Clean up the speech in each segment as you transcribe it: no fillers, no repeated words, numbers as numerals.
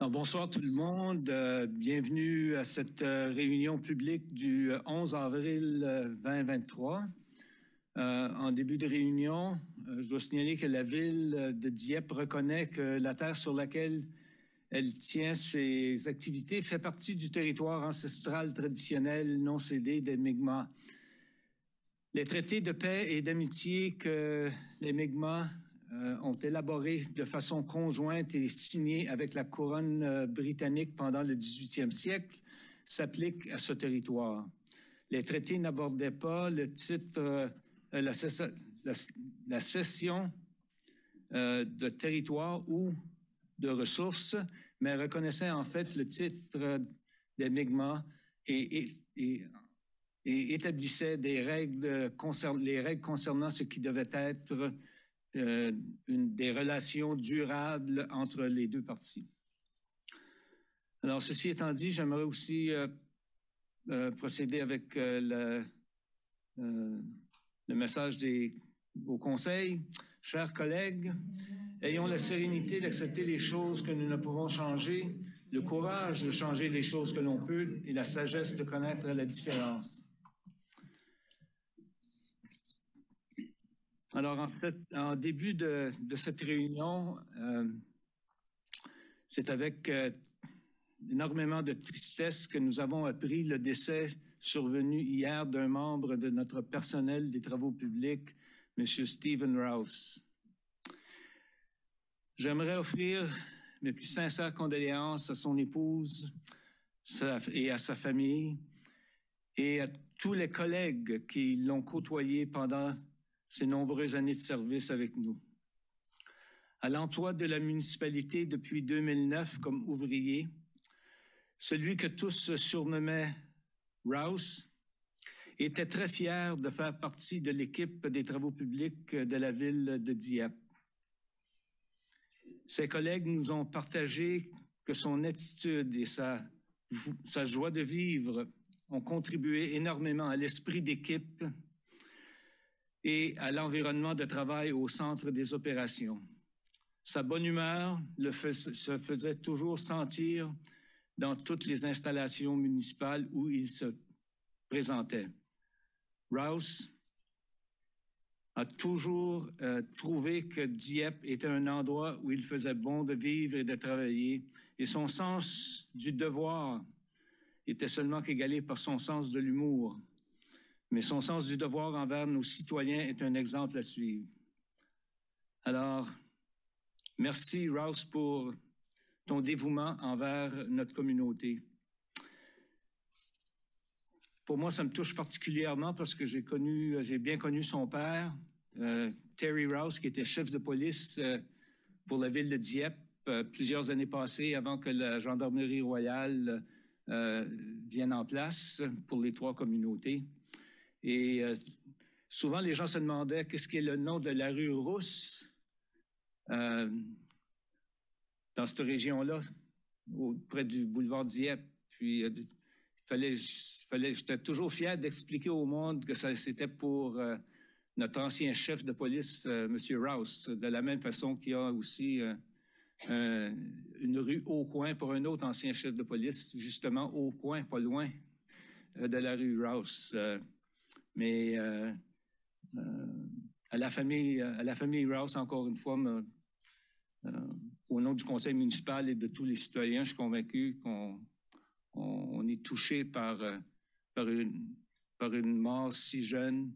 Alors, bonsoir tout le monde. Bienvenue à cette réunion publique du 11 avril 2023. En début de réunion, je dois signaler que la ville de Dieppe reconnaît que la terre sur laquelle elle tient ses activités fait partie du territoire ancestral traditionnel non cédé des Mi'kmaq. Les traités de paix et d'amitié que les Mi'kmaq ont élaborés de façon conjointe et signés avec la couronne britannique pendant le 18e siècle s'appliquent à ce territoire. Les traités n'abordaient pas le titre, la cession de territoire ou de ressources, mais reconnaissaient en fait le titre des Mi'kmaq et établissait les règles concernant ce qui devait être des relations durables entre les deux parties. Alors, ceci étant dit, j'aimerais aussi procéder avec le message au Conseil. Chers collègues, ayons la sérénité d'accepter les choses que nous ne pouvons changer, le courage de changer les choses que l'on peut et la sagesse de connaître la différence. Alors, en début de cette réunion, c'est avec énormément de tristesse que nous avons appris le décès survenu hier d'un membre de notre personnel des travaux publics, M. Stephen Rouse. J'aimerais offrir mes plus sincères condoléances à son épouse et à sa famille et à tous les collègues qui l'ont côtoyé pendant ces nombreuses années de service avec nous. À l'emploi de la municipalité depuis 2009 comme ouvrier, celui que tous surnommaient Rouse était très fier de faire partie de l'équipe des travaux publics de la ville de Dieppe. Ses collègues nous ont partagé que son attitude et sa joie de vivre ont contribué énormément à l'esprit d'équipe et à l'environnement de travail au centre des opérations. Sa bonne humeur se faisait toujours sentir dans toutes les installations municipales où il se présentait. Rouse a toujours trouvé que Dieppe était un endroit où il faisait bon de vivre et de travailler, et son sens du devoir était seulement qu'égalé par son sens de l'humour. Mais son sens du devoir envers nos citoyens est un exemple à suivre. Alors, merci Rouse pour ton dévouement envers notre communauté. Pour moi, ça me touche particulièrement parce que j'ai bien connu son père, Terry Rouse, qui était chef de police pour la ville de Dieppe plusieurs années passées avant que la Gendarmerie royale vienne en place pour les trois communautés. Et souvent, les gens se demandaient qu'est-ce qui est le nom de la rue Rousse dans cette région-là, près du boulevard Dieppe. Puis, j'étais toujours fier d'expliquer au monde que c'était pour notre ancien chef de police, M. Rouse, de la même façon qu'il y a aussi une rue Aucoin pour un autre ancien chef de police, justement Aucoin, pas loin de la rue Rouse. Mais à la famille Rouse, encore une fois, au nom du conseil municipal et de tous les citoyens, je suis convaincu qu'on est touché par une mort si jeune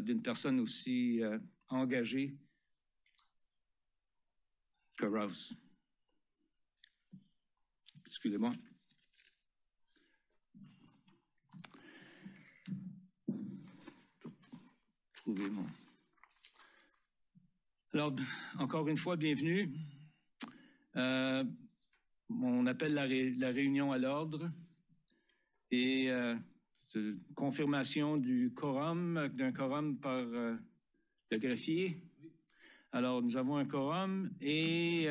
d'une personne aussi engagée que Rouse. Excusez-moi. Alors, encore une fois, bienvenue. On appelle la réunion à l'ordre et confirmation d'un quorum par le greffier. Alors, nous avons un quorum et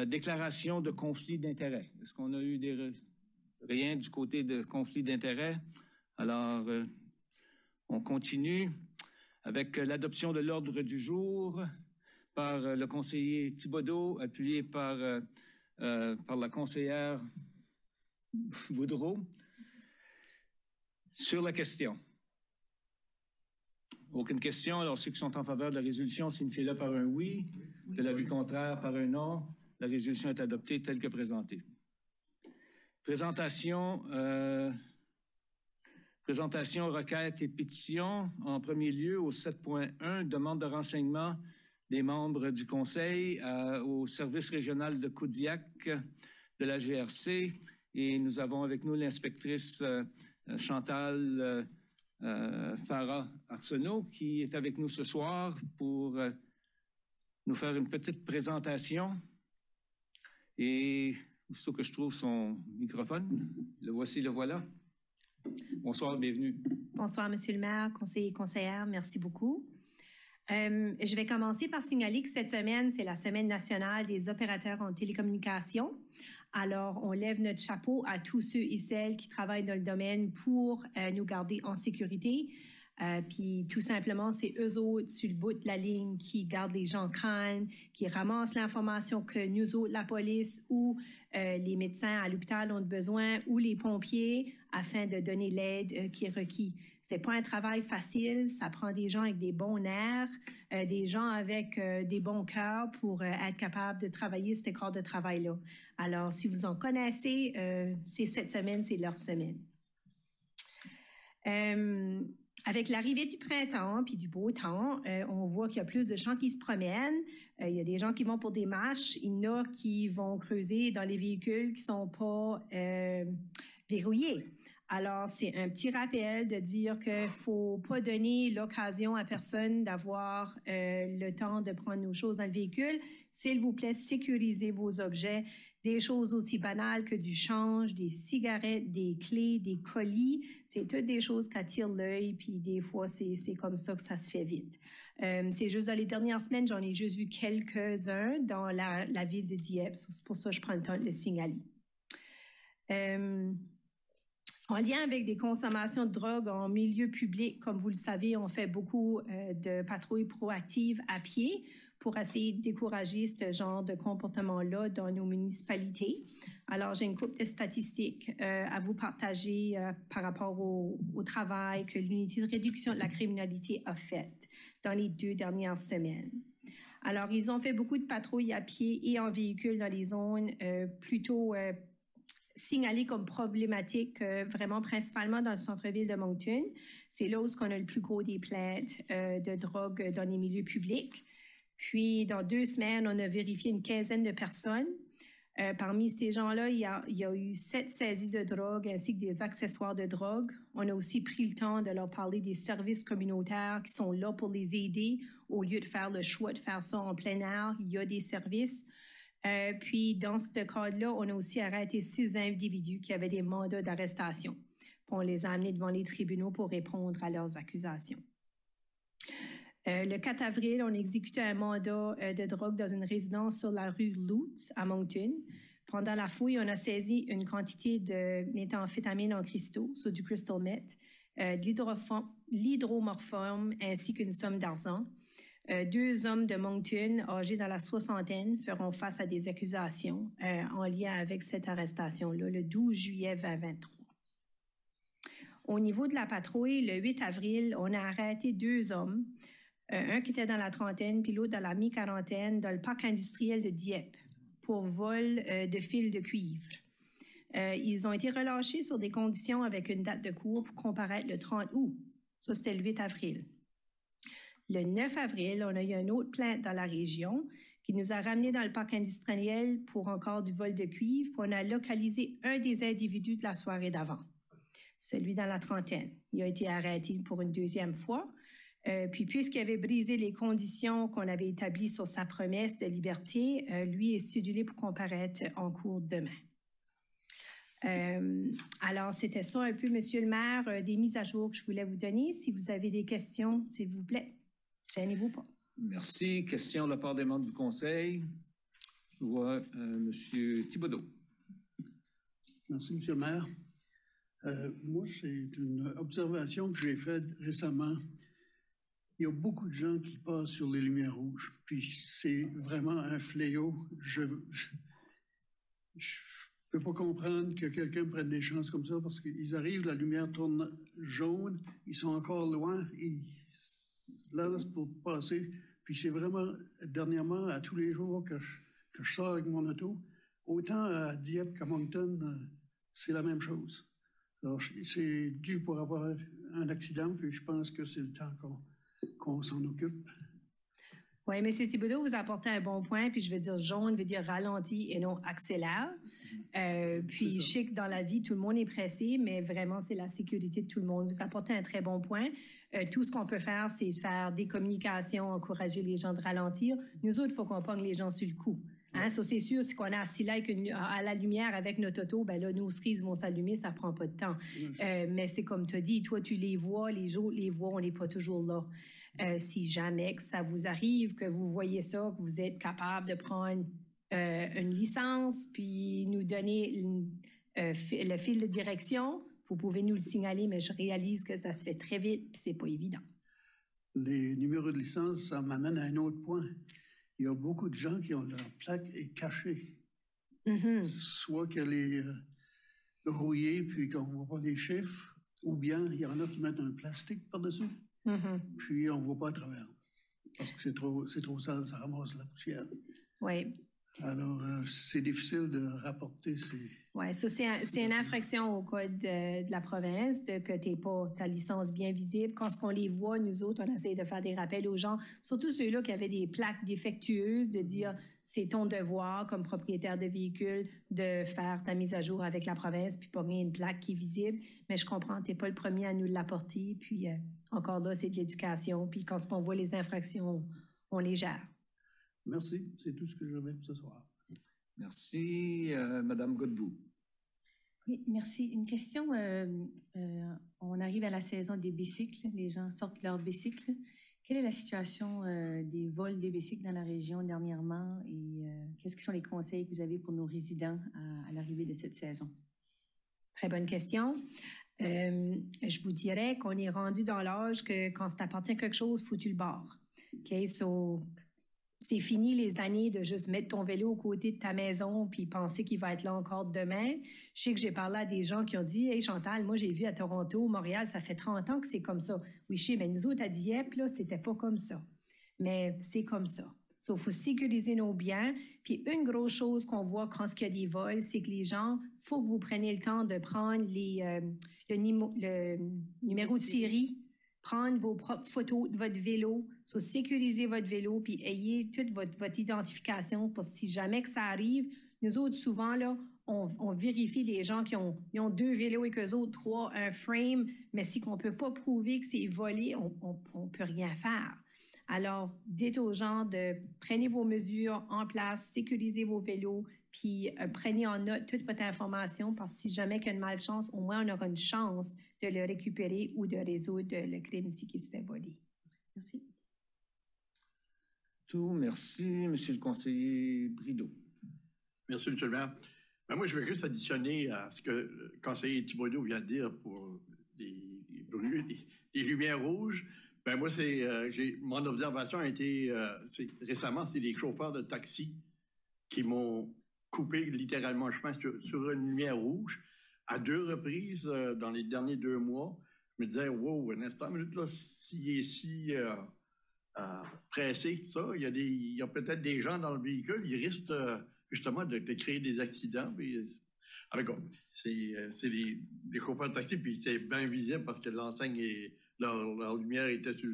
déclaration de conflit d'intérêts. Est-ce qu'on a eu rien du côté de conflit d'intérêts? Alors, on continue avec l'adoption de l'ordre du jour par le conseiller Thibodeau, appuyé par par la conseillère Boudreau sur la question. Aucune question. Alors, ceux qui sont en faveur de la résolution, signifiez-le par un oui. De l'avis contraire, par un non. La résolution est adoptée telle que présentée. Présentation, requêtes et pétitions. En premier lieu, au 7.1, demande de renseignement des membres du Conseil au service régional de Kodiak de la GRC. Et nous avons avec nous l'inspectrice Chantal Farah-Arsenault qui est avec nous ce soir pour nous faire une petite présentation. Et aussitôt que je trouve son microphone, le voici, le voilà. Bonsoir, bienvenue. Bonsoir, Monsieur le maire, conseiller et conseillère, merci beaucoup. Je vais commencer par signaler que cette semaine, c'est la Semaine nationale des opérateurs en télécommunications. Alors, on lève notre chapeau à tous ceux et celles qui travaillent dans le domaine pour nous garder en sécurité. Puis tout simplement, c'est eux autres sur le bout de la ligne qui gardent les gens calmes, qui ramassent l'information que nous autres, la police ou les médecins à l'hôpital ont besoin ou les pompiers afin de donner l'aide qui est requise. Ce n'est pas un travail facile, ça prend des gens avec des bons nerfs, des gens avec des bons cœurs pour être capable de travailler ce corps de travail-là. Alors, si vous en connaissez, c'est cette semaine, c'est leur semaine. Avec l'arrivée du printemps puis du beau temps, on voit qu'il y a plus de gens qui se promènent. Il y a des gens qui vont pour des marches. Il y en a qui vont creuser dans les véhicules qui ne sont pas verrouillés. Alors, c'est un petit rappel de dire qu'il ne faut pas donner l'occasion à personne d'avoir le temps de prendre nos choses dans le véhicule. S'il vous plaît, sécurisez vos objets. Des choses aussi banales que du change, des cigarettes, des clés, des colis, c'est toutes des choses qui attirent l'œil, puis des fois, c'est comme ça que ça se fait vite. C'est juste dans les dernières semaines, j'en ai juste vu quelques-uns dans la ville de Dieppe. C'est pour ça que je prends le temps de le signaler. En lien avec des consommations de drogue en milieu public, comme vous le savez, on fait beaucoup de patrouilles proactives à pied pour essayer de décourager ce genre de comportement-là dans nos municipalités. Alors, j'ai une couple de statistiques à vous partager par rapport au travail que l'unité de réduction de la criminalité a fait dans les 2 dernières semaines. Alors, ils ont fait beaucoup de patrouilles à pied et en véhicule dans les zones plutôt signalées comme problématiques, vraiment principalement dans le centre-ville de Moncton. C'est là où on a le plus gros des plaintes de drogue dans les milieux publics. Puis, dans 2 semaines, on a vérifié une quinzaine de personnes. Parmi ces gens-là, il y a eu 7 saisies de drogue ainsi que des accessoires de drogue. On a aussi pris le temps de leur parler des services communautaires qui sont là pour les aider. Au lieu de faire le choix de faire ça en plein air, il y a des services. Puis, dans ce cadre-là, on a aussi arrêté 6 individus qui avaient des mandats d'arrestation. On les a amenés devant les tribunaux pour répondre à leurs accusations. Le 4 avril, on a exécuté un mandat de drogue dans une résidence sur la rue Lutz à Moncton. Pendant la fouille, on a saisi une quantité de méthamphétamine en cristaux, sur du crystal meth, de l'hydromorphone ainsi qu'une somme d'argent. 2 hommes de Moncton, âgés dans la soixantaine, feront face à des accusations en lien avec cette arrestation-là, le 12 juillet 2023. Au niveau de la patrouille, le 8 avril, on a arrêté 2 hommes, un qui était dans la trentaine, puis l'autre dans la mi-quarantaine, dans le parc industriel de Dieppe, pour vol de fils de cuivre. Ils ont été relâchés sur des conditions avec une date de cours pour comparaître le 30 août. Ça, c'était le 8 avril. Le 9 avril, on a eu une autre plainte dans la région qui nous a ramenés dans le parc industriel pour encore du vol de cuivre. On a localisé un des individus de la soirée d'avant, celui dans la trentaine. Il a été arrêté pour une 2e fois. Puis, puisqu'il avait brisé les conditions qu'on avait établies sur sa promesse de liberté, lui est cédulé pour comparaître en cours demain. Alors, c'était ça un peu, Monsieur le maire, des mises à jour que je voulais vous donner. Si vous avez des questions, s'il vous plaît, gênez-vous pas. Merci. Question de la part des membres du Conseil. Je vois Monsieur Thibodeau. Merci, Monsieur le maire. Moi, c'est une observation que j'ai faite récemment. Il y a beaucoup de gens qui passent sur les lumières rouges, puis c'est vraiment un fléau. je ne peux pas comprendre que quelqu'un prenne des chances comme ça parce qu'ils arrivent, la lumière tourne jaune, ils sont encore loin, ils lancent pour passer. Puis c'est vraiment, dernièrement, à tous les jours que je sors avec mon auto, autant à Dieppe qu'à Moncton, c'est la même chose. Alors, c'est dû pour avoir un accident, puis je pense que c'est le temps qu'on s'en occupe. Oui, M. Thibodeau, vous apportez un bon point, puis je veux dire jaune veut dire ralenti et non accélère. Puis je sais que dans la vie, tout le monde est pressé, mais vraiment, c'est la sécurité de tout le monde. Vous apportez un très bon point. Tout ce qu'on peut faire, c'est faire des communications, encourager les gens de ralentir. Nous autres, il faut qu'on pogne les gens sur le coup. Hein? Ça, c'est sûr, si on est assis là à la lumière avec notre auto, ben là, nos cerises vont s'allumer, ça prend pas de temps. Mais c'est comme tu as dit, toi, tu les vois, les autres les voient, on n'est pas toujours là. Si jamais que ça vous arrive, que vous voyez ça, que vous êtes capable de prendre une licence, puis nous donner le fil de direction, vous pouvez nous le signaler, mais je réalise que ça se fait très vite, puis c'est pas évident. Les numéros de licence, ça m'amène à un autre point. Il y a beaucoup de gens qui ont leur plaque est cachée. Soit qu'elle est rouillée, puis qu'on ne voit pas les chiffres, ou bien il y en a qui mettent un plastique par-dessus. Puis on ne voit pas à travers. Parce que c'est trop sale, ça ramasse la poussière. Oui. Alors, c'est difficile de rapporter ces... Oui, ça, c'est une infraction au code de la province, que tu n'aies pas ta licence bien visible. Quand on les voit, nous autres, on essaie de faire des rappels aux gens, surtout ceux-là qui avaient des plaques défectueuses, de dire c'est ton devoir comme propriétaire de véhicule de faire ta mise à jour avec la province puis pas une plaque qui est visible. Mais je comprends, tu n'es pas le premier à nous l'apporter. Puis encore là, c'est de l'éducation. Puis quand on voit les infractions, on les gère. Merci, c'est tout ce que j'avais pour ce soir. Merci, Madame Godbout. Oui, merci. Une question. On arrive à la saison des bicycles. Les gens sortent leurs bicycles. Quelle est la situation des vols des bicycles dans la région dernièrement et quels sont les conseils que vous avez pour nos résidents à l'arrivée de cette saison? Très bonne question. Je vous dirais qu'on est rendu dans l'âge que quand ça t'appartient quelque chose, faut que tu le barres. OK? So, c'est fini les années de juste mettre ton vélo aux côtés de ta maison puis penser qu'il va être là encore demain. Je sais que j'ai parlé à des gens qui ont dit « Hey Chantal, moi j'ai vu à Toronto, Montréal, ça fait 30 ans que c'est comme ça. » Oui, je sais, mais nous autres à Dieppe, là, c'était pas comme ça. Mais c'est comme ça. Il faut sécuriser nos biens. Puis une grosse chose qu'on voit quand il y a des vols, c'est que les gens, il faut que vous preniez le temps de prendre le numéro de série, prendre vos propres photos de votre vélo, sécuriser votre vélo, puis ayez toute votre identification pour si jamais que ça arrive. Nous autres, souvent, là, on vérifie les gens qui ont 2 vélos et qu'eux autres 3, un frame, mais si on ne peut pas prouver que c'est volé, on ne peut rien faire. Alors, dites aux gens prenez vos mesures en place, sécurisez vos vélos, puis prenez en note toute votre information parce que si jamais qu'il y a une malchance, au moins on aura une chance de le récupérer ou de résoudre le crime ici qui se fait voler. Merci. Merci, Monsieur le conseiller Brideau. Merci, Monsieur le maire. Ben moi, je veux juste additionner à ce que le conseiller Thibodeau vient de dire pour les lumières rouges. Ben moi, mon observation a été récemment, c'est les chauffeurs de taxi qui m'ont coupé littéralement le chemin sur une lumière rouge à 2 reprises dans les derniers 2 mois. Je me disais, wow, un instant, minute, là, s'il est si pressé que ça, il y a peut-être des gens dans le véhicule, ils risquent justement de créer des accidents. Alors, c'est les chauffeurs de taxi, puis c'est bien visible parce que l'enseigne et leur lumière était sur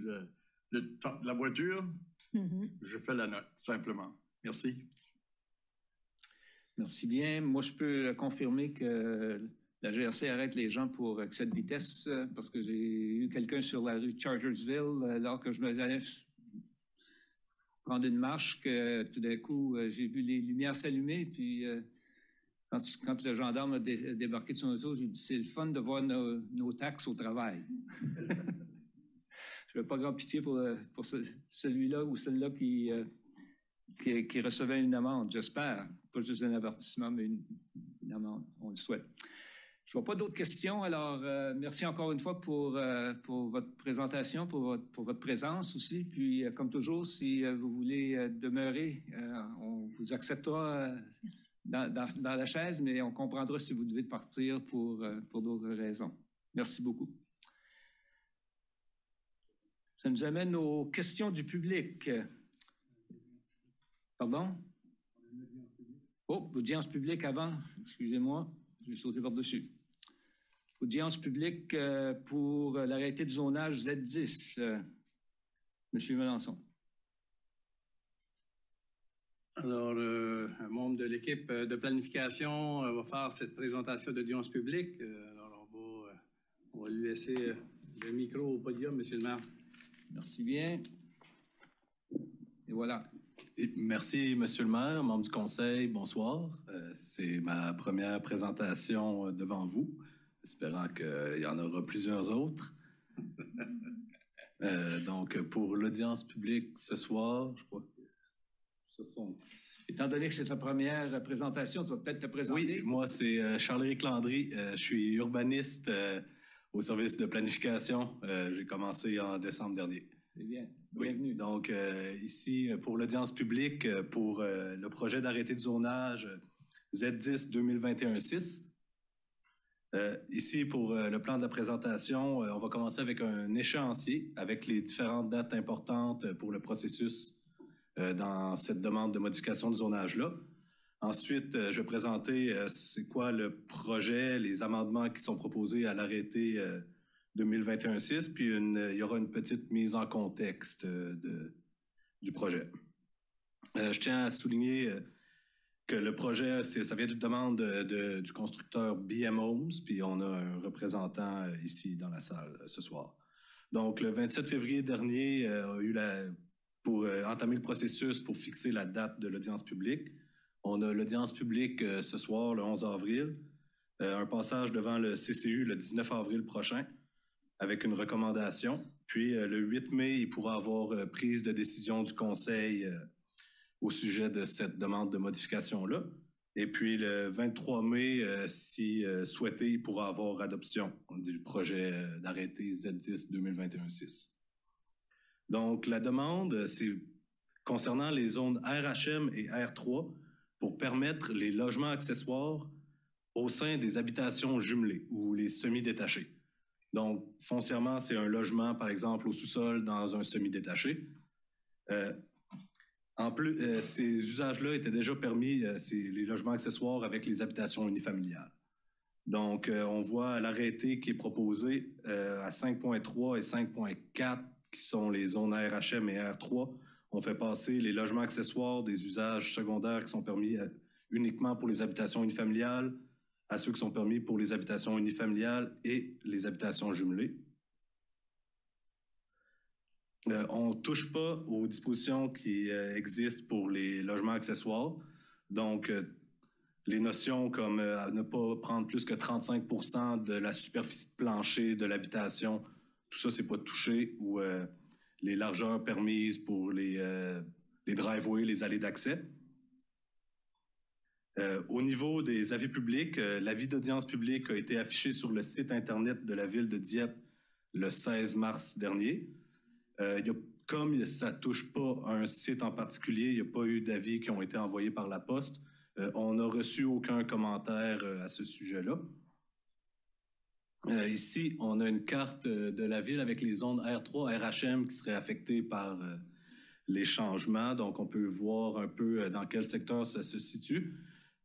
la voiture. Je fais la note, simplement. Merci. Merci bien. Moi, je peux confirmer que la GRC arrête les gens pour excès de vitesse parce que j'ai eu quelqu'un sur la rue Chartersville alors que je me allais prendre une marche que tout d'un coup, j'ai vu les lumières s'allumer. Puis quand le gendarme a débarqué de son auto, j'ai dit « C'est le fun de voir nos taxes au travail. » Je n'avais pas grand pitié pour celui-là ou celle-là qui recevait une amende, j'espère. Pas juste un avertissement, mais une amende. On le souhaite. Je ne vois pas d'autres questions. Alors, merci encore une fois pour votre présentation, pour votre présence aussi. Puis, comme toujours, si vous voulez demeurer, on vous acceptera dans la chaise, mais on comprendra si vous devez partir pour d'autres raisons. Merci beaucoup. Ça nous amène aux questions du public. Pardon? Oh, l'audience publique avant. Excusez-moi, je vais sauter par-dessus. Audience publique pour l'arrêté de zonage Z10. Monsieur Melançon. Alors, un membre de l'équipe de planification va faire cette présentation d'audience publique. Alors, on va lui laisser le micro au podium, Monsieur le maire. Merci bien. Et voilà. Et merci, Monsieur le maire, membre du conseil, bonsoir. C'est ma première présentation devant vous, espérant qu'il y en aura plusieurs autres. Donc, pour l'audience publique ce soir, je crois que ce sont... Étant donné que c'est ta première présentation, tu vas peut-être te présenter. Oui, moi, c'est Charles-Éric Landry. Je suis urbaniste au service de planification. J'ai commencé en décembre dernier. C'est bien. Bienvenue. Oui, donc, ici, pour l'audience publique, pour le projet d'arrêté de zonage Z10 2021-6. Ici, pour le plan de la présentation, on va commencer avec un échéancier avec les différentes dates importantes pour le processus dans cette demande de modification de zonage-là. Ensuite, je vais présenter c'est quoi le projet, les amendements qui sont proposés à l'arrêté 2021-6, puis il y aura une petite mise en contexte du projet. Je tiens à souligner que le projet, ça vient d'une demande du constructeur BM Homes, puis on a un représentant ici dans la salle ce soir. Donc, le 27 février dernier, a eu pour entamer le processus pour fixer la date de l'audience publique. On a l'audience publique ce soir, le 11 avril, un passage devant le CCU le 19 avril prochain, avec une recommandation. Puis, le 8 mai, il pourra avoir prise de décision du conseil au sujet de cette demande de modification-là. Et puis, le 23 mai, si souhaité, il pourra avoir adoption du projet d'arrêté Z10 2021-6. Donc, la demande, c'est concernant les zones RHM et R3 pour permettre les logements accessoires au sein des habitations jumelées ou les semi-détachés. Donc, foncièrement, c'est un logement, par exemple, au sous-sol dans un semi-détaché. En plus, ces usages-là étaient déjà permis, c'est les logements accessoires avec les habitations unifamiliales. Donc, on voit l'arrêté qui est proposé à 5.3 et 5.4, qui sont les zones RHM et R3. On fait passer les logements accessoires des usages secondaires qui sont permis uniquement pour les habitations unifamiliales à ceux qui sont permis pour les habitations unifamiliales et les habitations jumelées. On ne touche pas aux dispositions qui existent pour les logements accessoires. Donc, les notions comme ne pas prendre plus que 35% de la superficie de plancher de l'habitation, tout ça, c'est pas touché, ou les largeurs permises pour les driveways, les allées d'accès. Au niveau des avis publics, l'avis d'audience publique a été affiché sur le site Internet de la ville de Dieppe le 16 mars dernier. Comme ça ne touche pas un site en particulier, il n'y a pas eu d'avis qui ont été envoyés par la poste. On n'a reçu aucun commentaire à ce sujet-là. Ici, on a une carte de la ville avec les zones R3, RHM qui seraient affectées par les changements. Donc, on peut voir un peu dans quel secteur ça se situe.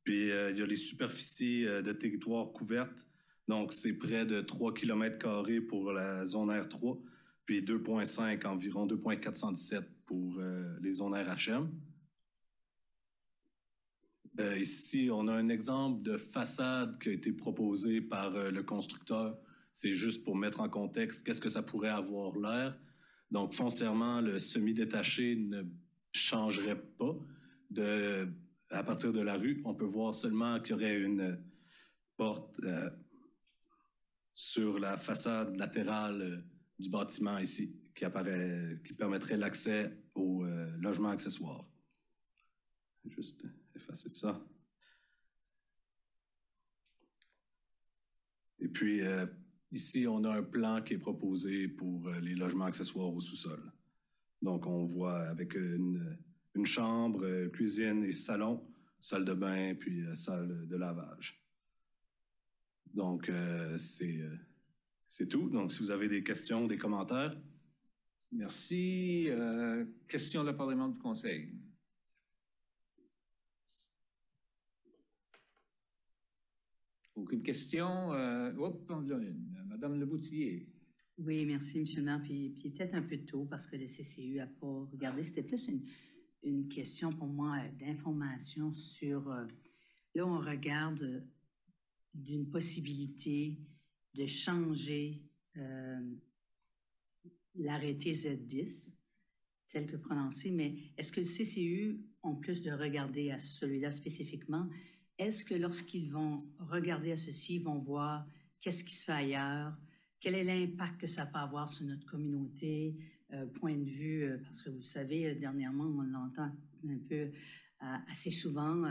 Puis, il y a les superficies de territoire couvertes. Donc, c'est près de 3 km² pour la zone R3, puis 2,5, environ 2,417 pour les zones RHM. Ici, on a un exemple de façade qui a été proposé par le constructeur. C'est juste pour mettre en contexte qu'est-ce que ça pourrait avoir l'air. Donc, foncièrement, le semi-détaché ne changerait pas. À partir de la rue, on peut voir seulement qu'il y aurait une porte sur la façade latérale du bâtiment ici qui permettrait l'accès aux logements accessoires. Juste effacer ça. Et puis, ici, on a un plan qui est proposé pour les logements accessoires au sous-sol. Donc, on voit avec une chambre, cuisine et salon. salle de bain, puis salle de lavage. Donc, c'est tout. Donc, si vous avez des questions, des commentaires. Merci. Question de Parlement du Conseil. Aucune question? Hop, on a une. Madame Leboutillier. Oui, merci, M. le maire. Puis peut-être un peu tôt parce que le CCU n'a pas regardé. C'était plus une question pour moi d'information sur... là, on regarde d'une possibilité de changer l'arrêté Z10 tel que prononcé, mais est-ce que le CCU, en plus de regarder à celui-là spécifiquement, est-ce que lorsqu'ils vont regarder à ceci, ils vont voir qu'est-ce qui se fait ailleurs, quel est l'impact que ça peut avoir sur notre communauté, point de vue, parce que vous savez, dernièrement, on l'entend un peu assez souvent,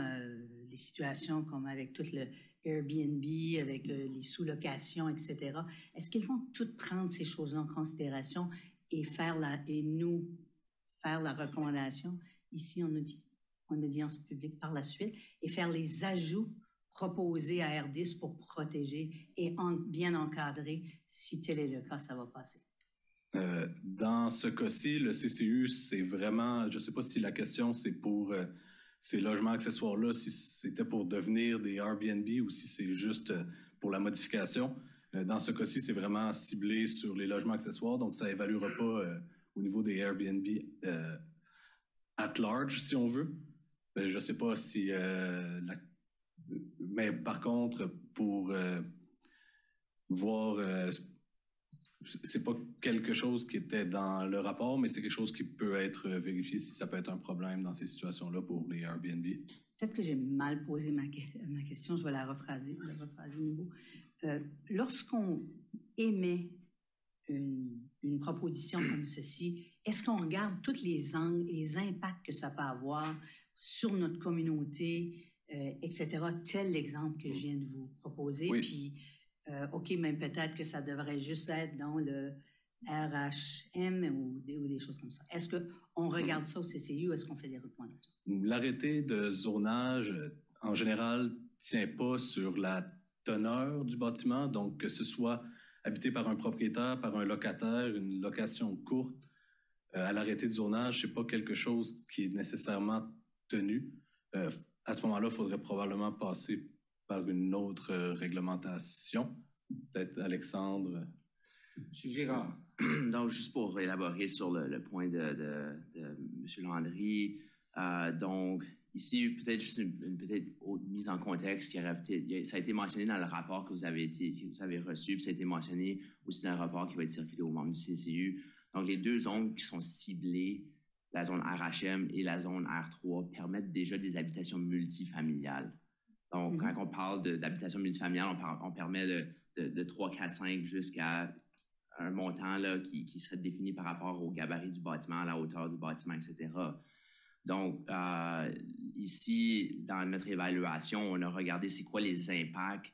les situations comme avec tout le Airbnb, avec les sous-locations, etc. Est-ce qu'ils vont toutes prendre ces choses-là en considération et nous faire la recommandation ici en audience publique par la suite et faire les ajouts proposés à R10 pour protéger et bien encadrer, si tel est le cas, ça va passer? Dans ce cas-ci, le CCU, c'est vraiment, je ne sais pas si la question c'est pour ces logements accessoires-là, si c'était pour devenir des Airbnb ou si c'est juste pour la modification. Dans ce cas-ci, c'est vraiment ciblé sur les logements accessoires, donc ça n'évaluera pas au niveau des Airbnb at large, si on veut. Je ne sais pas si... mais par contre, pour voir... c'est pas quelque chose qui était dans le rapport, mais c'est quelque chose qui peut être vérifié si ça peut être un problème dans ces situations-là pour les Airbnb. Peut-être que j'ai mal posé ma question, je vais la rephraser de nouveau. Lorsqu'on émet une proposition comme ceci, est-ce qu'on regarde tous les angles et les impacts que ça peut avoir sur notre communauté, etc., tel l'exemple que je viens de vous proposer, oui. Puis OK, même peut-être que ça devrait juste être dans le RHM ou des choses comme ça. Est-ce qu'on regarde ça au CCU ou est-ce qu'on fait des recommandations? L'arrêté de zonage, en général, ne tient pas sur la teneur du bâtiment, donc que ce soit habité par un propriétaire, par un locataire, une location courte, à l'arrêté de zonage, ce n'est pas quelque chose qui est nécessairement tenu. À ce moment-là, il faudrait probablement passer par une autre réglementation. Peut-être Alexandre. Monsieur Girard. Donc, juste pour élaborer sur le point de M. Landry, donc, ici, peut-être juste une autre mise en contexte qui aurait peut-être, ça a été mentionné dans le rapport que vous avez reçu, puis ça a été mentionné aussi dans le rapport qui va être circulé aux membres du CCU. Donc, les deux zones qui sont ciblées, la zone RHM et la zone R3, permettent déjà des habitations multifamiliales. Donc, quand on parle d'habitation multifamiliale, on permet de 3, 4, 5 jusqu'à un montant là, qui serait défini par rapport au gabarit du bâtiment, à la hauteur du bâtiment, etc. Donc, ici, dans notre évaluation, on a regardé c'est quoi les impacts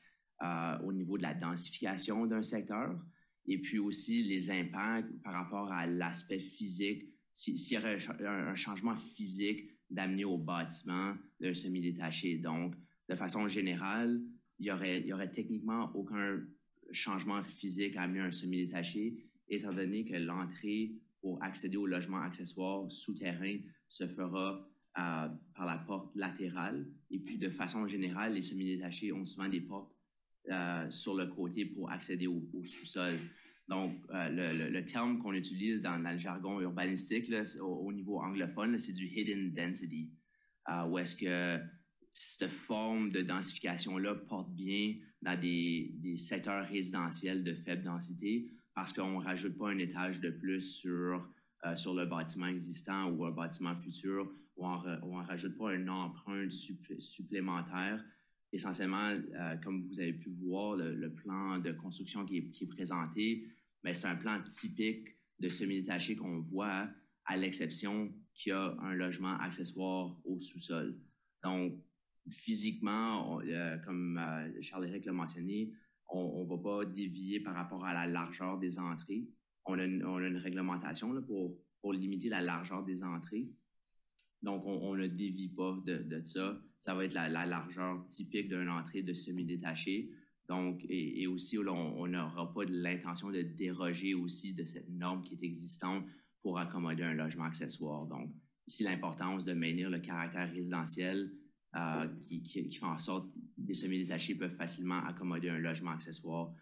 au niveau de la densification d'un secteur et puis aussi les impacts par rapport à l'aspect physique, s'il y aurait un changement physique d'amener au bâtiment d'un semi-détaché. Donc, de façon générale, il y aurait techniquement aucun changement physique à amener un semi-détaché, étant donné que l'entrée pour accéder au logement accessoire souterrain se fera par la porte latérale. Et puis, de façon générale, les semi-détachés ont souvent des portes sur le côté pour accéder au sous-sol. Donc, le terme qu'on utilise dans le jargon urbanistique là, au niveau anglophone, c'est du hidden density, où est-ce que cette forme de densification-là porte bien dans des secteurs résidentiels de faible densité parce qu'on ne rajoute pas un étage de plus sur le bâtiment existant ou un bâtiment futur, ou on ne rajoute pas une empreinte supplémentaire. Essentiellement, comme vous avez pu voir, le plan de construction qui est présenté, bien, c'est un plan typique de semi-détaché qu'on voit, à l'exception qu'il y a un logement accessoire au sous-sol. Donc, physiquement, comme Charles-Éric l'a mentionné, on ne va pas dévier par rapport à la largeur des entrées. On a une réglementation là, pour limiter la largeur des entrées. Donc, on ne dévie pas de ça. Ça va être la largeur typique d'une entrée de semi-détaché. Donc, et aussi, on n'aura pas l'intention de déroger aussi de cette norme qui est existante pour accommoder un logement accessoire. Donc, ici, l'importance de maintenir le caractère résidentiel qui fait en sorte que des semi-détachés peuvent facilement accommoder un logement accessoire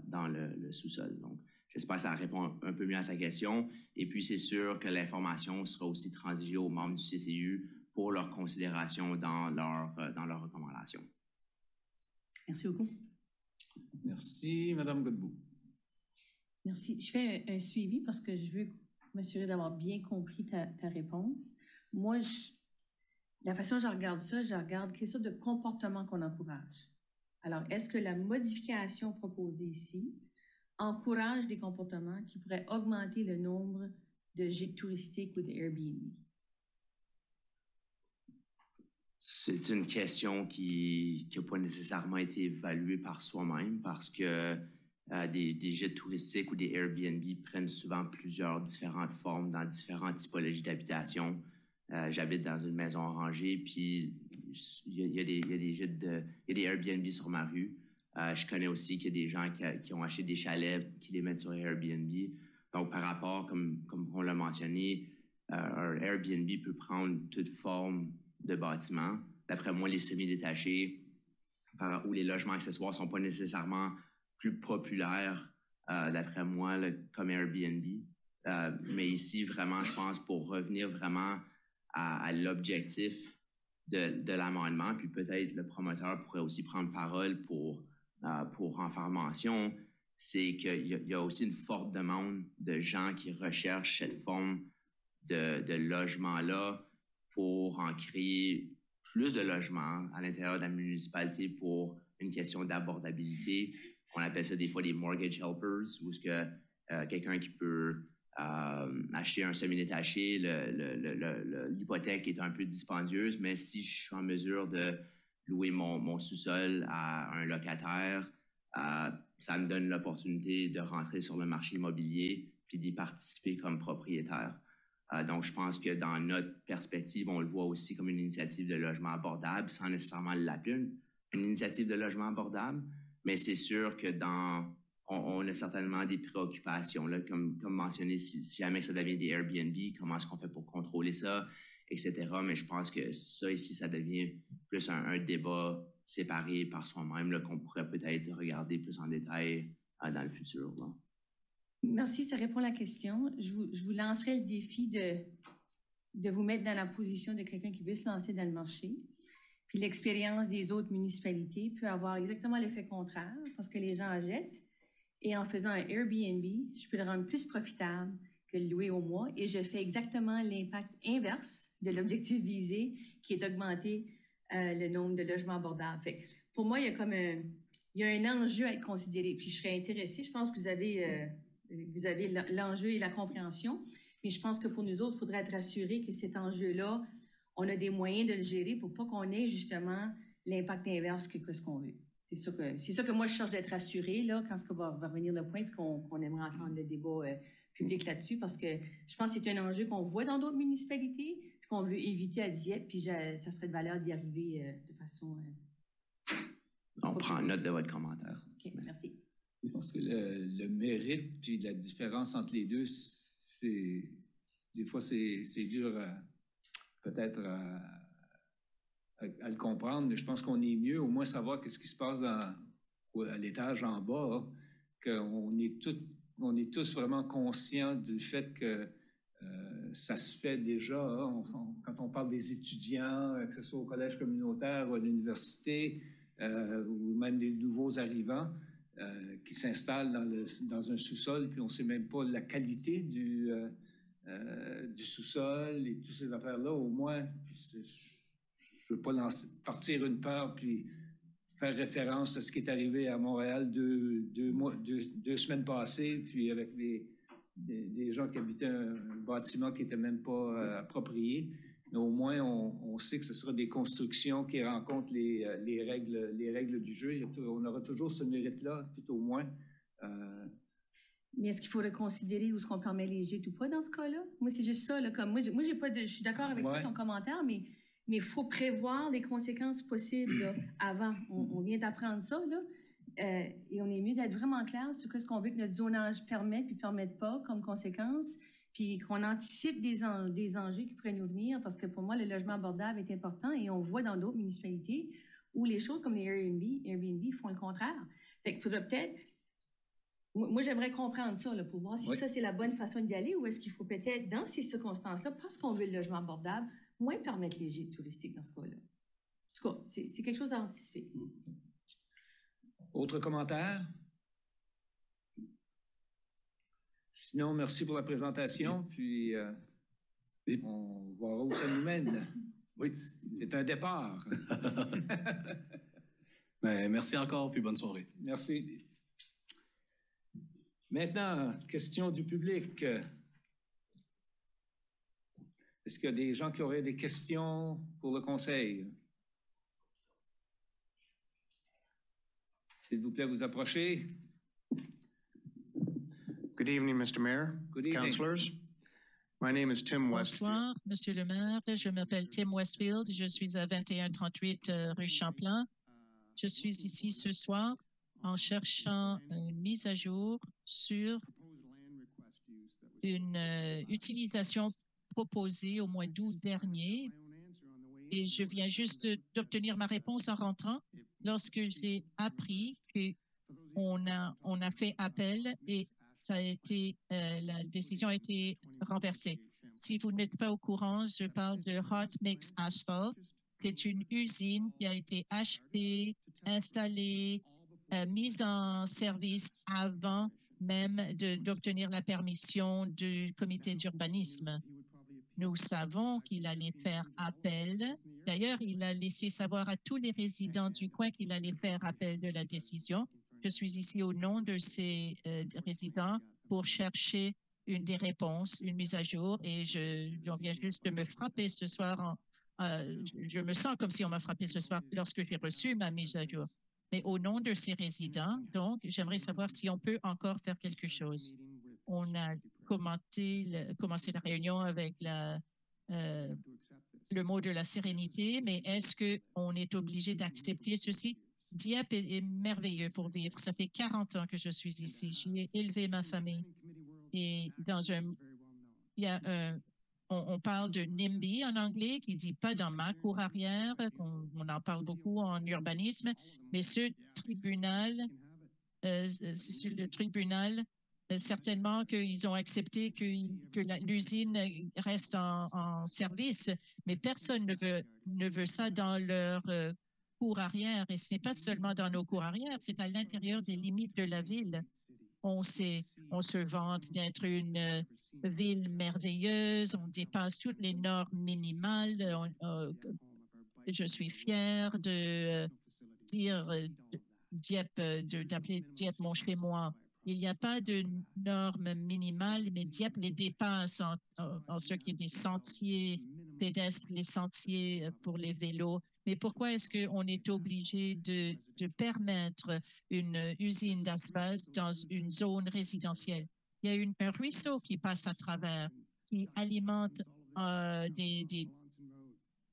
dans le sous-sol. Donc, j'espère que ça répond un peu mieux à ta question. Et puis, c'est sûr que l'information sera aussi transigée aux membres du CCU pour leur considération dans leurs recommandations. Merci beaucoup. Merci, Mme Godbout. Merci. Je fais un suivi parce que je veux m'assurer d'avoir bien compris ta réponse. Moi, la façon dont je regarde ça, je regarde quelle sorte de comportement qu'on encourage. Alors, est-ce que la modification proposée ici encourage des comportements qui pourraient augmenter le nombre de gîtes touristiques ou de Airbnb? C'est une question qui n'a pas nécessairement été évaluée par soi-même parce que des gîtes touristiques ou des Airbnb prennent souvent plusieurs différentes formes dans différentes typologies d'habitation. J'habite dans une maison rangée, puis il y a des Airbnb sur ma rue. Je connais aussi qu'il y a des gens qui ont acheté des chalets qui les mettent sur Airbnb. Donc, par rapport, comme on l'a mentionné, un Airbnb peut prendre toute forme de bâtiment. D'après moi, les semi-détachés ou les logements accessoires ne sont pas nécessairement plus populaires, d'après moi, comme Airbnb. Mais ici, vraiment, je pense, pour revenir vraiment à l'objectif de l'amendement, puis peut-être le promoteur pourrait aussi prendre parole pour en faire mention, c'est qu'il y a aussi une forte demande de gens qui recherchent cette forme de logement-là pour en créer plus de logements à l'intérieur de la municipalité pour une question d'abordabilité. On appelle ça des fois des mortgage helpers, où est-ce que quelqu'un qui peut acheter un semi-détaché, l'hypothèque est un peu dispendieuse, mais si je suis en mesure de louer mon sous-sol à un locataire, ça me donne l'opportunité de rentrer sur le marché immobilier puis d'y participer comme propriétaire. Donc, je pense que dans notre perspective, on le voit aussi comme une initiative de logement abordable, sans nécessairement l'appeler une initiative de logement abordable, mais c'est sûr que on a certainement des préoccupations, là, comme mentionné, si jamais ça devient des Airbnb, comment est-ce qu'on fait pour contrôler ça, etc. Mais je pense que ça ici, ça devient plus un débat séparé par soi-même qu'on pourrait peut-être regarder plus en détail dans le futur. Là. Merci, ça répond à la question. Je vous lancerai le défi de vous mettre dans la position de quelqu'un qui veut se lancer dans le marché. Puis l'expérience des autres municipalités peut avoir exactement l'effet contraire parce que les gens achètent. Et en faisant un Airbnb, je peux le rendre plus profitable que le louer au mois et je fais exactement l'impact inverse de l'objectif visé qui est d'augmenter le nombre de logements abordables. Fait, pour moi, il y a un enjeu à être considéré. Puis je serais intéressée, je pense que vous avez l'enjeu et la compréhension, mais je pense que pour nous autres, il faudrait être assuré que cet enjeu-là, on a des moyens de le gérer pour pas qu'on ait justement l'impact inverse que ce qu'on veut. C'est ça que moi, je cherche d'être assurée là, quand va revenir le point puis qu'on aimerait entendre le débat public là-dessus parce que je pense que c'est un enjeu qu'on voit dans d'autres municipalités puis qu'on veut éviter à Dieppe puis ça serait de valeur d'y arriver de façon... On prend note de votre commentaire. OK, merci. Je pense que le mérite puis la différence entre les deux, des fois, c'est dur peut-être à le comprendre, mais je pense qu'on est mieux au moins savoir qu'est-ce qui se passe à l'étage en bas, qu'on est tous vraiment conscients du fait que ça se fait déjà. Quand on parle des étudiants, que ce soit au collège communautaire ou à l'université, ou même des nouveaux arrivants qui s'installent dans un sous-sol, puis on ne sait même pas la qualité du sous-sol et toutes ces affaires-là, au moins, je ne veux pas partir une peur puis faire référence à ce qui est arrivé à Montréal deux semaines passées, puis avec des gens qui habitaient un bâtiment qui n'était même pas approprié. Mais au moins, on sait que ce sera des constructions qui rencontrent les règles du jeu. On aura toujours ce mérite-là, tout au moins. Mais est-ce qu'il faudrait considérer où est-ce qu'on permet les gîtes ou pas dans ce cas-là? Moi, c'est juste ça. Là, comme moi j'ai pas de, je suis d'accord avec toi, ton commentaire, mais il faut prévoir les conséquences possibles là, avant. On vient d'apprendre ça, là, et on est mieux d'être vraiment clair sur ce qu'on veut que notre zonage permette puis ne permette pas comme conséquence, puis qu'on anticipe des enjeux qui pourraient nous venir, parce que pour moi, le logement abordable est important et on voit dans d'autres municipalités où les choses comme les Airbnb font le contraire. Fait qu'il faudrait peut-être... Moi, j'aimerais comprendre ça là, pour voir si ça, c'est la bonne façon d'y aller ou est-ce qu'il faut peut-être, dans ces circonstances-là, parce qu'on veut le logement abordable, moins permettre les gîtes touristiques dans ce cas-là. En tout cas, c'est quelque chose à anticiper. Autre commentaire? Sinon, merci pour la présentation, puis on verra où ça nous mène. Oui, c'est un départ. Ben, merci encore, puis bonne soirée. Merci. Maintenant, question du public. Est-ce qu'il y a des gens qui auraient des questions pour le conseil? S'il vous plaît, vous approchez. Good evening, Mr. Mayor, Good evening. councilors. My name is Tim Westfield. Bonsoir, Monsieur le maire. Je m'appelle Tim Westfield. Je suis à 2138 rue Champlain. Je suis ici ce soir en cherchant une mise à jour sur une utilisation proposée au mois d'août dernier. Et je viens juste d'obtenir ma réponse en rentrant lorsque j'ai appris qu'on a fait appel et ça a été, la décision a été renversée. Si vous n'êtes pas au courant, je parle de Hot Mix Asphalt. C'est une usine qui a été achetée, installée, mise en service avant même d'obtenir la permission du comité d'urbanisme. Nous savons qu'il allait faire appel. D'ailleurs, il a laissé savoir à tous les résidents du coin qu'il allait faire appel de la décision. Je suis ici au nom de ces résidents pour chercher des réponses, une mise à jour, et je viens juste de me frapper ce soir. Je me sens comme si on m'a frappé ce soir lorsque j'ai reçu ma mise à jour. Mais au nom de ces résidents, donc, j'aimerais savoir si on peut encore faire quelque chose. On a commencé la réunion avec le mot de la sérénité, mais est-ce qu'on est obligé d'accepter ceci? Dieppe est merveilleux pour vivre. Ça fait 40 ans que je suis ici. J'y ai élevé ma famille. Et on parle de NIMBY en anglais, qui dit pas dans ma cour arrière, on en parle beaucoup en urbanisme, mais ce tribunal, certainement qu'ils ont accepté que l'usine reste en service, mais personne ne veut ça dans leur cour arrière. Et ce n'est pas seulement dans nos cours arrière, c'est à l'intérieur des limites de la ville. On se vante d'être une ville merveilleuse, on dépasse toutes les normes minimales. Je suis fière de dire d'appeler Dieppe mon chez-moi. Il n'y a pas de normes minimales, mais Dieppe les dépasse en ce qui est des sentiers pédestres, les sentiers pour les vélos. Mais pourquoi est-ce qu'on est obligé de permettre une usine d'asphalte dans une zone résidentielle? Il y a un ruisseau qui passe à travers, qui alimente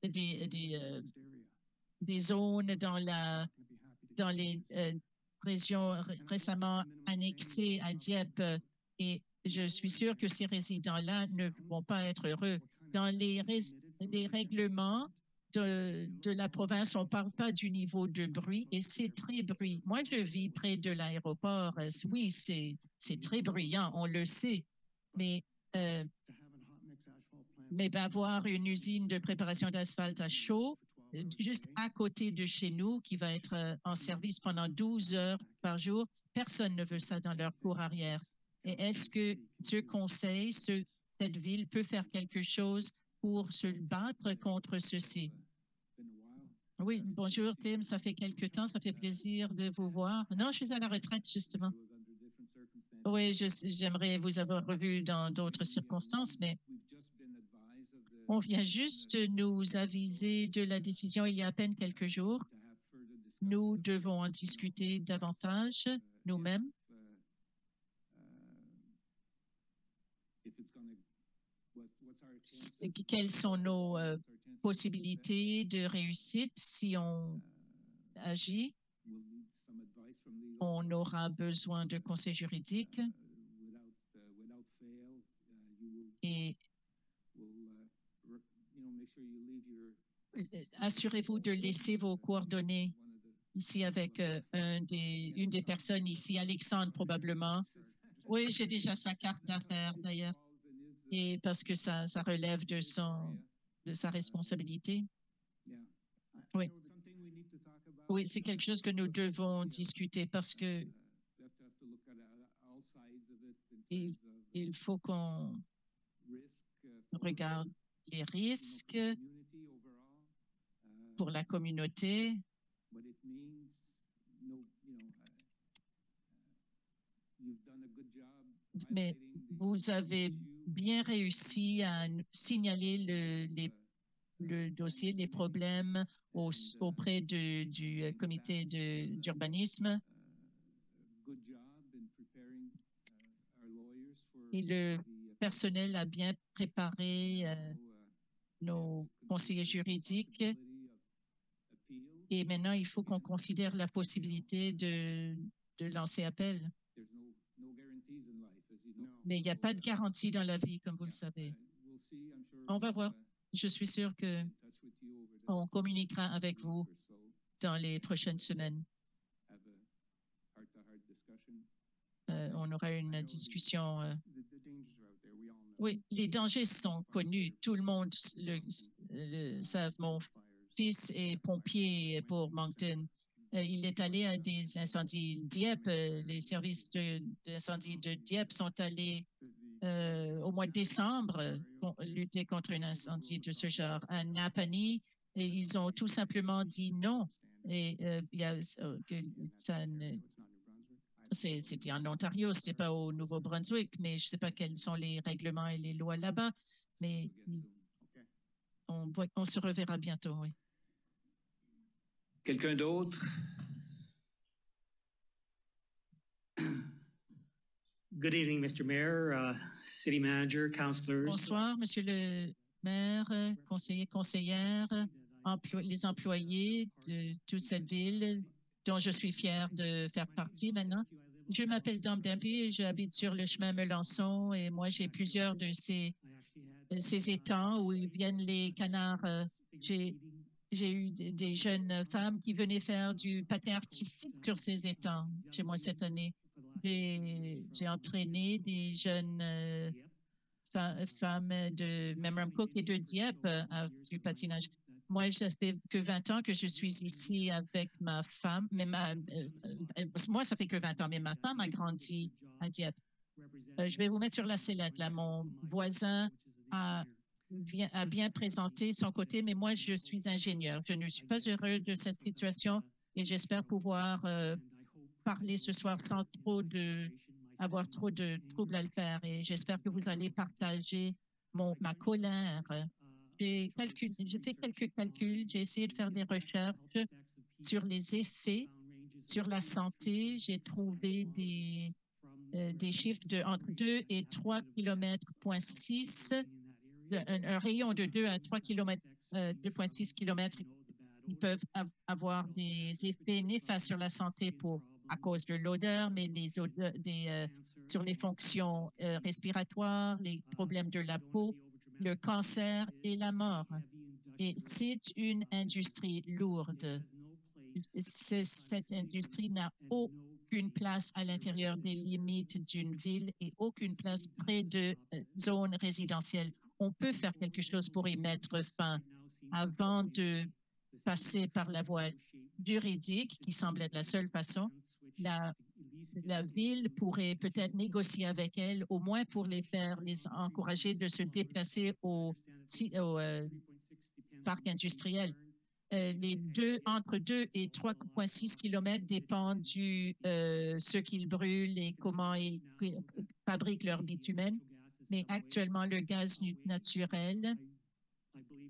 des zones dans les régions récemment annexées à Dieppe. Et je suis sûre que ces résidents-là ne vont pas être heureux. Dans les règlements de la province, on ne parle pas du niveau de bruit et c'est très bruyant. Moi, je vis près de l'aéroport. Oui, c'est très bruyant, on le sait. Mais avoir une usine de préparation d'asphalte à chaud, juste à côté de chez nous, qui va être en service pendant 12 heures par jour, personne ne veut ça dans leur cour arrière. Et est-ce que ce conseil, cette ville peut faire quelque chose pour se battre contre ceci? Oui, bonjour Tim, ça fait quelque temps, ça fait plaisir de vous voir. Non, je suis à la retraite justement. Oui, j'aimerais vous avoir revu dans d'autres circonstances, mais on vient juste nous aviser de la décision il y a à peine quelques jours. Nous devons en discuter davantage nous-mêmes. quelles sont nos possibilités de réussite si on agit. On aura besoin de conseils juridiques et assurez-vous de laisser vos coordonnées ici avec une des personnes ici, Alexandre probablement. Oui, j'ai déjà sa carte d'affaires d'ailleurs, et parce que ça relève de sa responsabilité. Oui. Oui, c'est quelque chose que nous devons discuter parce que il faut qu'on regarde les risques pour la communauté. Mais vous avez bien réussi à signaler le dossier, les problèmes auprès du comité d'urbanisme. Et le personnel a bien préparé nos conseillers juridiques. Et maintenant, il faut qu'on considère la possibilité de lancer appel. Mais il n'y a pas de garantie dans la vie, comme vous le savez. On va voir. Je suis sûre qu'on communiquera avec vous dans les prochaines semaines. On aura une discussion. Oui, les dangers sont connus. Tout le monde le savent. Mon fils est pompier pour Moncton. Il est allé à des incendies Dieppe. Les services d'incendie de Dieppe sont allés au mois de décembre lutter contre un incendie de ce genre. À Napanee, et ils ont tout simplement dit non. Et c'était en Ontario, c'était pas au Nouveau-Brunswick, mais je ne sais pas quels sont les règlements et les lois là-bas. Mais on se reverra bientôt, oui. Quelqu'un d'autre? Good evening, Mr. Mayor, City Manager, Councillors. Bonsoir, Monsieur le maire, conseillers, conseillères, les employés de toute cette ville dont je suis fière de faire partie maintenant. Je m'appelle Dom Dampy et j'habite sur le chemin Melançon et moi j'ai plusieurs de ces étangs où viennent les canards. J'ai eu des jeunes femmes qui venaient faire du patin artistique sur ces étangs chez moi cette année. J'ai entraîné des jeunes femmes de Memramcook et de Dieppe à du patinage. Moi, ça fait que 20 ans que je suis ici avec ma femme. Mais moi, ça fait que 20 ans, mais ma femme a grandi à Dieppe. Je vais vous mettre sur la sellette. Là, mon voisin a bien présenté son côté, mais moi, je suis ingénieur. Je ne suis pas heureux de cette situation et j'espère pouvoir parler ce soir sans avoir trop de troubles à le faire. Et j'espère que vous allez partager ma colère. J'ai fait quelques calculs, j'ai essayé de faire des recherches sur les effets sur la santé. J'ai trouvé des chiffres entre 2 et 3 km,6, un rayon de 2 à 3 km, 2,6 km. Ils peuvent avoir des effets néfastes sur la santé à cause de l'odeur, mais sur les fonctions respiratoires, les problèmes de la peau, le cancer et la mort. Et c'est une industrie lourde. Cette industrie n'a aucune place à l'intérieur des limites d'une ville et aucune place près de zones résidentielles. On peut faire quelque chose pour y mettre fin avant de passer par la voie juridique, qui semble être la seule façon. La ville pourrait peut-être négocier avec elles, au moins pour les encourager de se déplacer au parc industriel. Entre 2 et 3,6 km dépendent de ce qu'ils brûlent et comment ils fabriquent leur bitumen. Mais actuellement, le gaz naturel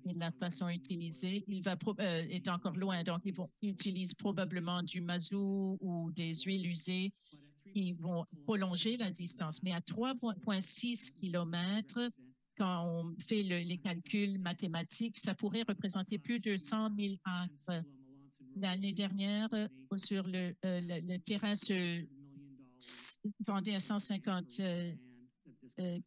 et la façon utilisée, est encore loin. Donc, ils utilisent probablement du mazout ou des huiles usées qui vont prolonger la distance. Mais à 3,6 km, quand on fait les calculs mathématiques, ça pourrait représenter plus de 100 000 acres. L'année dernière, sur le terrain se vendait à 150 000 $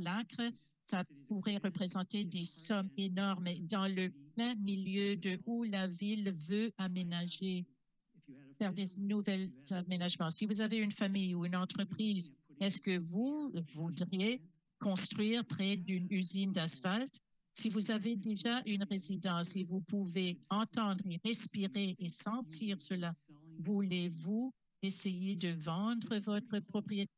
l'acre. Ça pourrait représenter des sommes énormes dans le plein milieu de où la ville veut aménager, faire des nouveaux aménagements. Si vous avez une famille ou une entreprise, est-ce que vous voudriez construire près d'une usine d'asphalte? Si vous avez déjà une résidence et vous pouvez entendre et respirer et sentir cela, voulez-vous essayer de vendre votre propriété?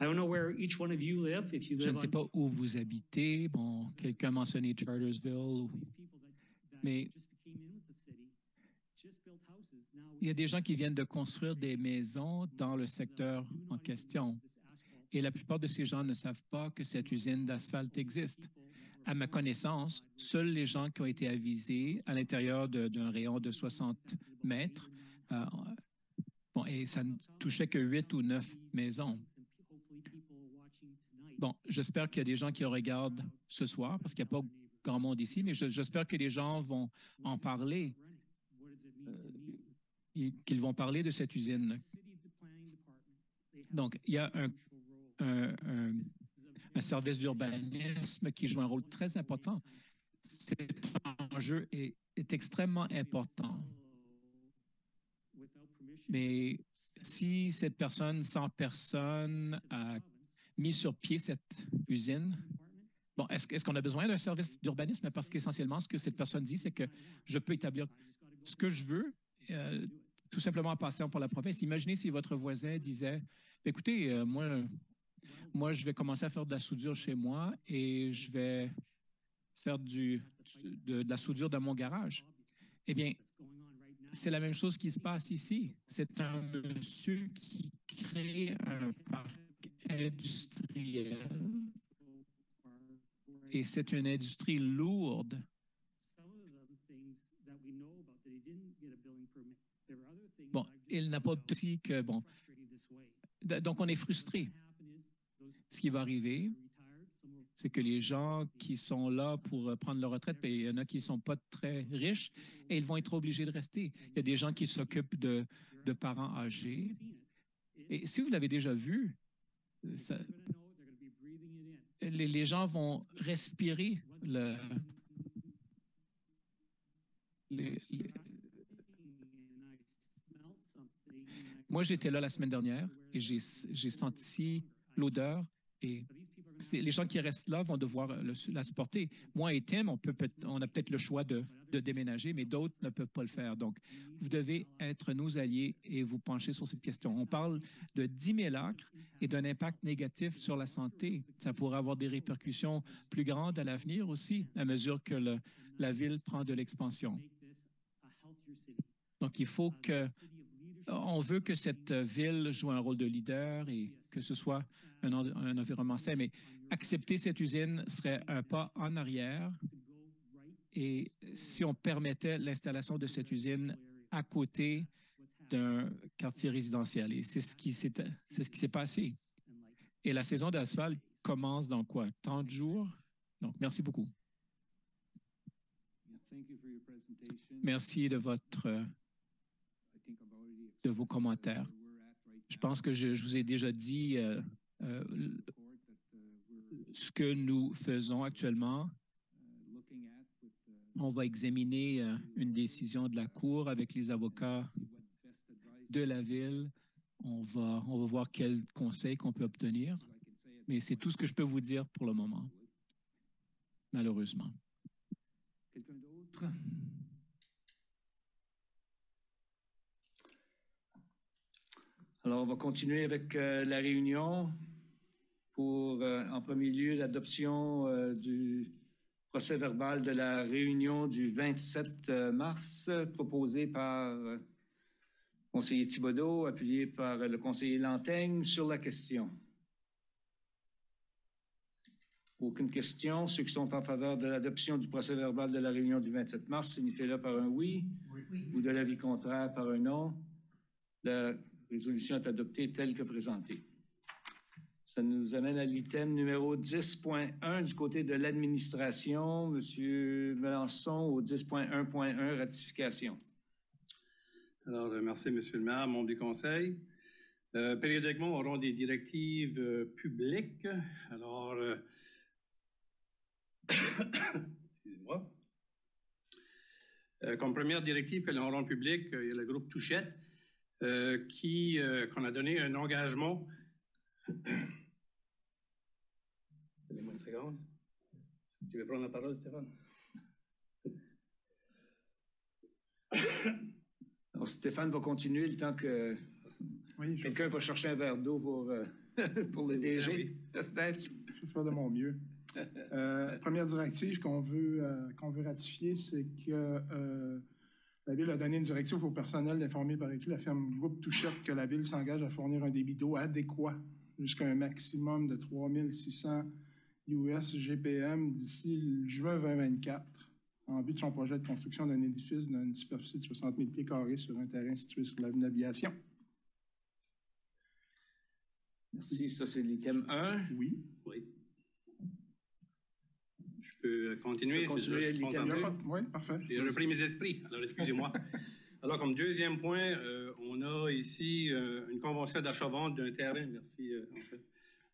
I don't know where each one of you live. If you Je live ne sais pas où vous habitez. Bon, quelqu'un a mentionné Chartersville, mais il y a des gens qui viennent de construire des maisons dans le secteur en question. Et la plupart de ces gens ne savent pas que cette usine d'asphalte existe. À ma connaissance, seuls les gens qui ont été avisés à l'intérieur d'un rayon de 60 mètres, bon, et ça ne touchait que 8 ou 9 maisons. Bon, j'espère qu'il y a des gens qui regardent ce soir, parce qu'il n'y a pas grand monde ici, mais j'espère que les gens vont en parler, qu'ils vont parler de cette usine. Donc, il y a un service d'urbanisme qui joue un rôle très important. Cet enjeu est extrêmement important. Mais si cette personne, sans personne, a mis sur pied cette usine, bon, est-ce qu'on a besoin d'un service d'urbanisme? Parce qu'essentiellement, ce que cette personne dit, c'est que je peux établir ce que je veux, tout simplement en passant par la province. Imaginez si votre voisin disait, écoutez, moi, je vais commencer à faire de la soudure chez moi et je vais faire de la soudure dans mon garage. Eh bien, c'est la même chose qui se passe ici. C'est un monsieur qui crée un parc industriel et c'est une industrie lourde. Bon, il n'a pas dit que, bon, donc on est frustré. Ce qui va arriver, c'est que les gens qui sont là pour prendre leur retraite, il y en a qui ne sont pas très riches et ils vont être obligés de rester. Il y a des gens qui s'occupent de parents âgés. Et si vous l'avez déjà vu, les gens vont respirer Moi, j'étais là la semaine dernière et j'ai senti l'odeur et les gens qui restent là vont devoir la supporter. Moi et Tim, on a peut-être le choix de déménager, mais d'autres ne peuvent pas le faire. Donc, vous devez être nos alliés et vous pencher sur cette question. On parle de 10 000 acres et d'un impact négatif sur la santé. Ça pourrait avoir des répercussions plus grandes à l'avenir aussi, à mesure que la ville prend de l'expansion. Donc, il faut on veut que cette ville joue un rôle de leader et que ce soit un environnement sain, mais accepter cette usine serait un pas en arrière. Et si on permettait l'installation de cette usine à côté d'un quartier résidentiel, et c'est ce qui s'est passé. Et la saison d'asphalte commence dans quoi? 30 jours? Donc, merci beaucoup. Merci de vos commentaires. Je pense que je vous ai déjà dit ce que nous faisons actuellement. On va examiner une décision de la Cour avec les avocats de la ville. On va voir quels conseils qu'on peut obtenir. Mais c'est tout ce que je peux vous dire pour le moment, malheureusement. Quelqu'un d'autre? Alors, on va continuer avec la réunion pour, en premier lieu, l'adoption du procès-verbal de la réunion du 27 mars, proposé par le conseiller Thibodeau, appuyé par le conseiller Lanteigne sur la question. Aucune question. Ceux qui sont en faveur de l'adoption du procès-verbal de la réunion du 27 mars, signifiez-le par un oui, ou de l'avis contraire par un non. La résolution est adoptée telle que présentée. Ça nous amène à l'item numéro 10.1 du côté de l'administration. Monsieur Melançon, au 10.1.1, ratification. Alors, merci, Monsieur le maire, membre du conseil. Périodiquement, on aura des directives publiques. Alors, excusez-moi. Comme première directive que l'on rend publique, il y a le groupe Touchette qu'on a donné un engagement. Donnez-moi une seconde. Tu veux prendre la parole, Stéphane? Alors, Stéphane va continuer le temps que quelqu'un va chercher un verre d'eau pour le DG. Je vais faire de mon mieux. Première directive qu'on veut ratifier, c'est que la Ville a donné une directive au personnel d'informer par écrit la firme Groupe Touchette que la Ville s'engage à fournir un débit d'eau adéquat jusqu'à un maximum de 3600 US GPM d'ici le juin 2024 en vue de son projet de construction d'un édifice d'une superficie de 60 000 pieds carrés sur un terrain situé sur l'avenue d'Aviation. Merci. Ça, c'est l'item 1. Oui. Oui. Je peux continuer? Continuer à l'item 2. Oui, parfait. J'ai repris mes esprits, alors excusez-moi. Alors, comme deuxième point, on a ici une convention d'achat-vente d'un terrain, merci, en fait.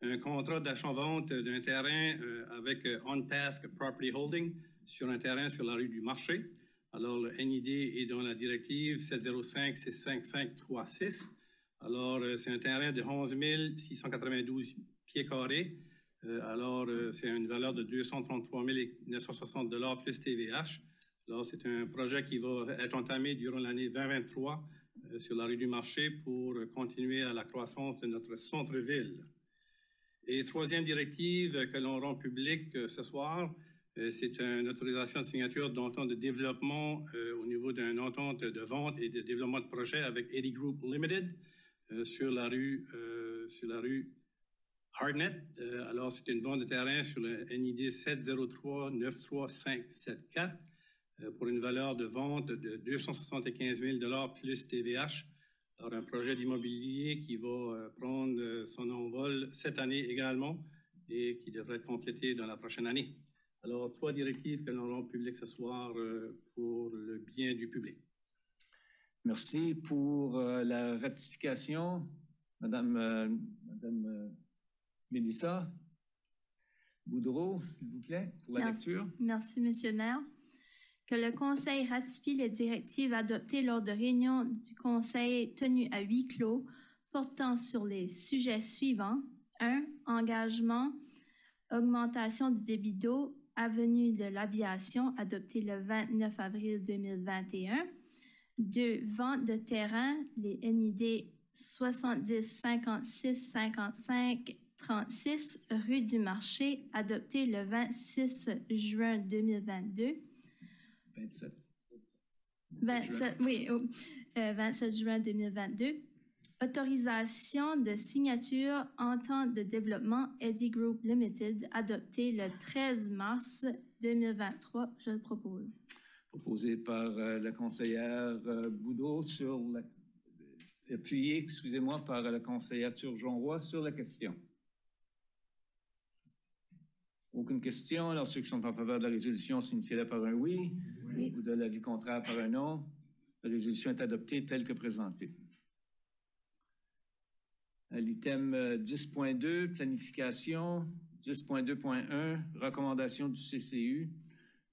Un contrat d'achat-vente d'un terrain avec On Task Property Holding sur un terrain sur la rue du Marché. Alors, le NID est dans la directive 705-65536. Alors, c'est un terrain de 11 692 pieds carrés. Alors, c'est une valeur de 233 960 $ plus TVH. Alors, c'est un projet qui va être entamé durant l'année 2023 sur la rue du Marché pour continuer à la croissance de notre centre-ville. Et troisième directive que l'on rend publique ce soir, c'est une autorisation de signature d'entente de développement au niveau d'une entente de vente et de développement de projet avec Eddy Group Limited sur la rue Hardnet. Alors, c'est une vente de terrain sur le NID 703-93574 pour une valeur de vente de 275 000 $ plus TVH. Alors, un projet d'immobilier qui va prendre son envol cette année également et qui devrait être complété dans la prochaine année. Alors, trois directives que l'on rend publiques ce soir pour le bien du public. Merci pour la ratification. Madame Mélissa Boudreau, s'il vous plaît, pour la lecture. Merci, Monsieur le maire. Que le Conseil ratifie les directives adoptées lors de réunions du Conseil tenues à huis clos portant sur les sujets suivants. 1. Engagement, augmentation du débit d'eau, avenue de l'Aviation, adopté le 29 avril 2021. 2. Vente de terrain, les NID 70 56 55 36, rue du Marché, adopté le 26 juin 2022. 27 juin 2022. Autorisation de signature entente de développement Eddy Group Limited, adopté le 13 mars 2023. Je le propose. Proposé par la conseillère Boudreau appuyé, excusez-moi, par la conseillère Turgeon-Roy sur la question. Aucune question. Alors, ceux qui sont en faveur de la résolution signifient-le par un oui, ou de l'avis contraire par un non. La résolution est adoptée telle que présentée. À l'item 10.2, planification, 10.2.1, recommandation du CCU.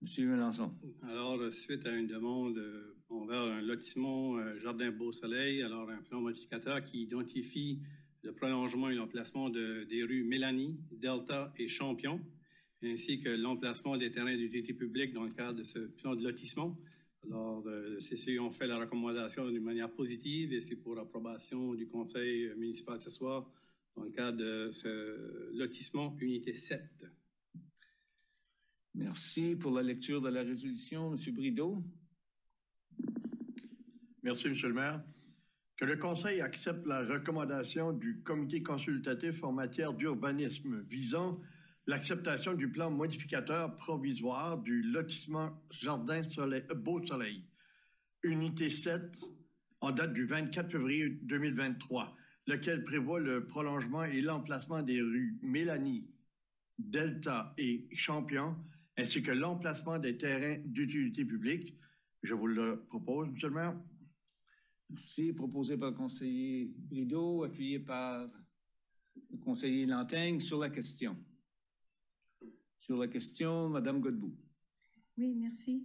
Monsieur Melançon. Alors, suite à une demande envers un lotissement Jardin Beau-Soleil, alors un plan modificateur qui identifie le prolongement et l'emplacement des rues Mélanie, Delta et Champion, ainsi que l'emplacement des terrains d'utilité publique dans le cadre de ce plan de lotissement. Alors, le CCU ont fait la recommandation d'une manière positive et c'est pour approbation du conseil municipal ce soir dans le cadre de ce lotissement unité 7. Merci pour la lecture de la résolution. Monsieur Brideau. Merci, Monsieur le maire. Que le Conseil accepte la recommandation du Comité consultatif en matière d'urbanisme visant l'acceptation du plan modificateur provisoire du lotissement Jardin Beau-Soleil, unité 7, en date du 24 février 2023. lequel prévoit le prolongement et l'emplacement des rues Mélanie, Delta et Champion, ainsi que l'emplacement des terrains d'utilité publique. Je vous le propose, M. le maire. Merci. Proposé par le conseiller Brideau, appuyé par le conseiller Lantaigne sur la question. Sur la question, Mme Godbout. Oui, merci.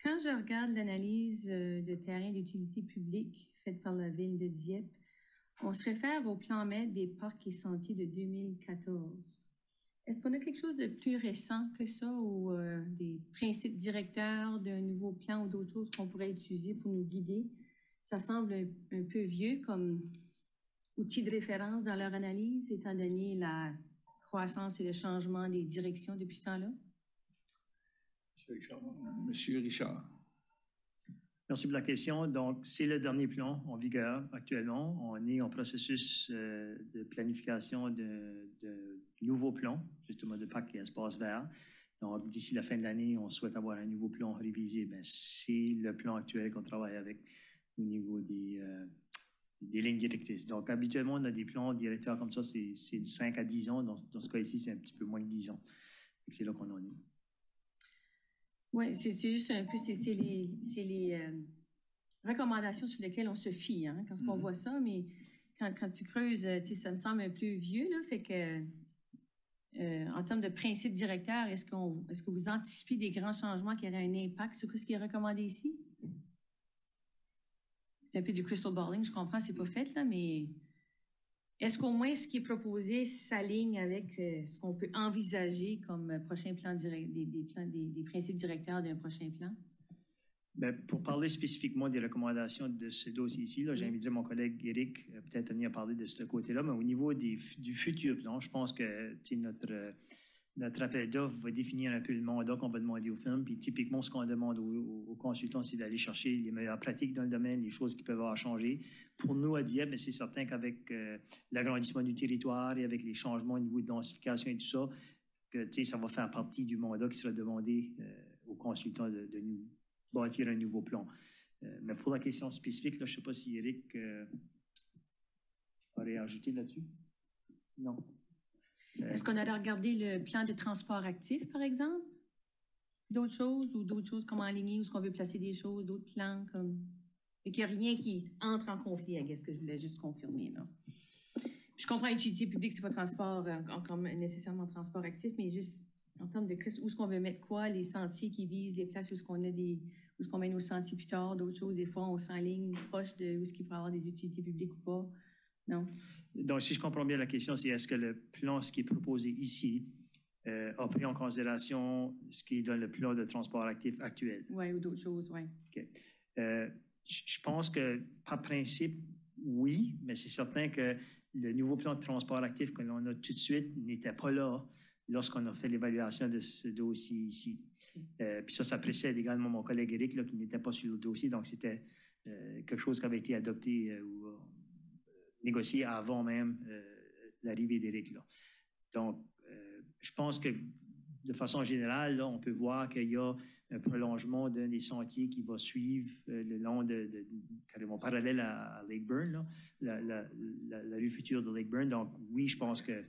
Quand je regarde l'analyse de terrain d'utilité publique faite par la ville de Dieppe, on se réfère au plan maître des parcs et sentiers de 2014. Est-ce qu'on a quelque chose de plus récent que ça ou des principes directeurs d'un nouveau plan ou d'autres choses qu'on pourrait utiliser pour nous guider? Ça semble un peu vieux comme outil de référence dans leur analyse, étant donné la croissance et le changement des directions depuis ce temps-là? Monsieur Richard. Merci pour la question. Donc, c'est le dernier plan en vigueur actuellement. On est en processus de planification de nouveaux plans, justement de parcs et espaces verts. Donc, d'ici la fin de l'année, on souhaite avoir un nouveau plan révisé. Bien, c'est le plan actuel qu'on travaille avec au niveau des lignes directrices. Donc, habituellement, on a des plans directeurs comme ça, c'est de 5 à 10 ans. Dans ce cas-ci, c'est un petit peu moins de 10 ans. C'est là qu'on en est. Oui, c'est juste un peu, c'est les recommandations sur lesquelles on se fie hein, quand on voit ça, mais quand tu creuses, ça me semble un peu vieux, là, fait que en termes de principes directeurs, est-ce que vous anticipez des grands changements qui auraient un impact sur ce qui est recommandé ici? C'est un peu du crystal balling, je comprends, c'est pas fait, là, mais est-ce qu'au moins ce qui est proposé s'aligne avec ce qu'on peut envisager comme prochain plan des principes directeurs d'un prochain plan? Bien, pour parler spécifiquement des recommandations de ce dossier-ci, j'inviterai mon collègue Éric peut-être à venir parler de ce côté-là, mais au niveau du futur plan, je pense que notre appel d'offres va définir un peu le mandat qu'on va demander aux firmes. Puis typiquement, ce qu'on demande aux consultants, c'est d'aller chercher les meilleures pratiques dans le domaine, les choses qui peuvent avoir changé. Pour nous, à Dieppe, c'est certain qu'avec l'agrandissement du territoire et avec les changements au niveau de densification et tout ça, que ça va faire partie du mandat qui sera demandé aux consultants de nous bâtir un nouveau plan. Mais pour la question spécifique, là, je ne sais pas si Éric aurait ajouté là-dessus. Non. Est-ce qu'on aurait regardé le plan de transport actif, par exemple? D'autres choses comme aligner, où est-ce qu'on veut placer des choses, d'autres plans comme... Et qu'il n'y a rien qui entre en conflit, ce que je voulais juste confirmer, là. Je comprends l'utilité publique, c'est pas transport, comme nécessairement transport actif, mais juste en termes de où est-ce qu'on veut mettre quoi, les sentiers qui visent, les places où est-ce qu'on a où est-ce qu'on met nos sentiers plus tard, d'autres choses, des fois on s'enligne proche de où est-ce qu'il peut y avoir des utilités publiques ou pas. Non? Donc, si je comprends bien la question, c'est est-ce que le plan, ce qui est proposé ici, a pris en considération ce qui est dans le plan de transport actif actuel? Oui, ou d'autres choses, oui. OK. Je pense que, par principe, oui, mais c'est certain que le nouveau plan de transport actif que l'on a tout de suite n'était pas là lorsqu'on a fait l'évaluation de ce dossier ici. Puis ça précède également mon collègue Éric, là, qui n'était pas sur le dossier, donc c'était quelque chose qui avait été adopté ou négocié avant même l'arrivée d'Éric. Donc, je pense que de façon générale, là, on peut voir qu'il y a un prolongement d'un des sentiers qui va suivre le long carrément parallèle à Lakeburn, la rue future de Lakeburn. Donc, oui, je pense que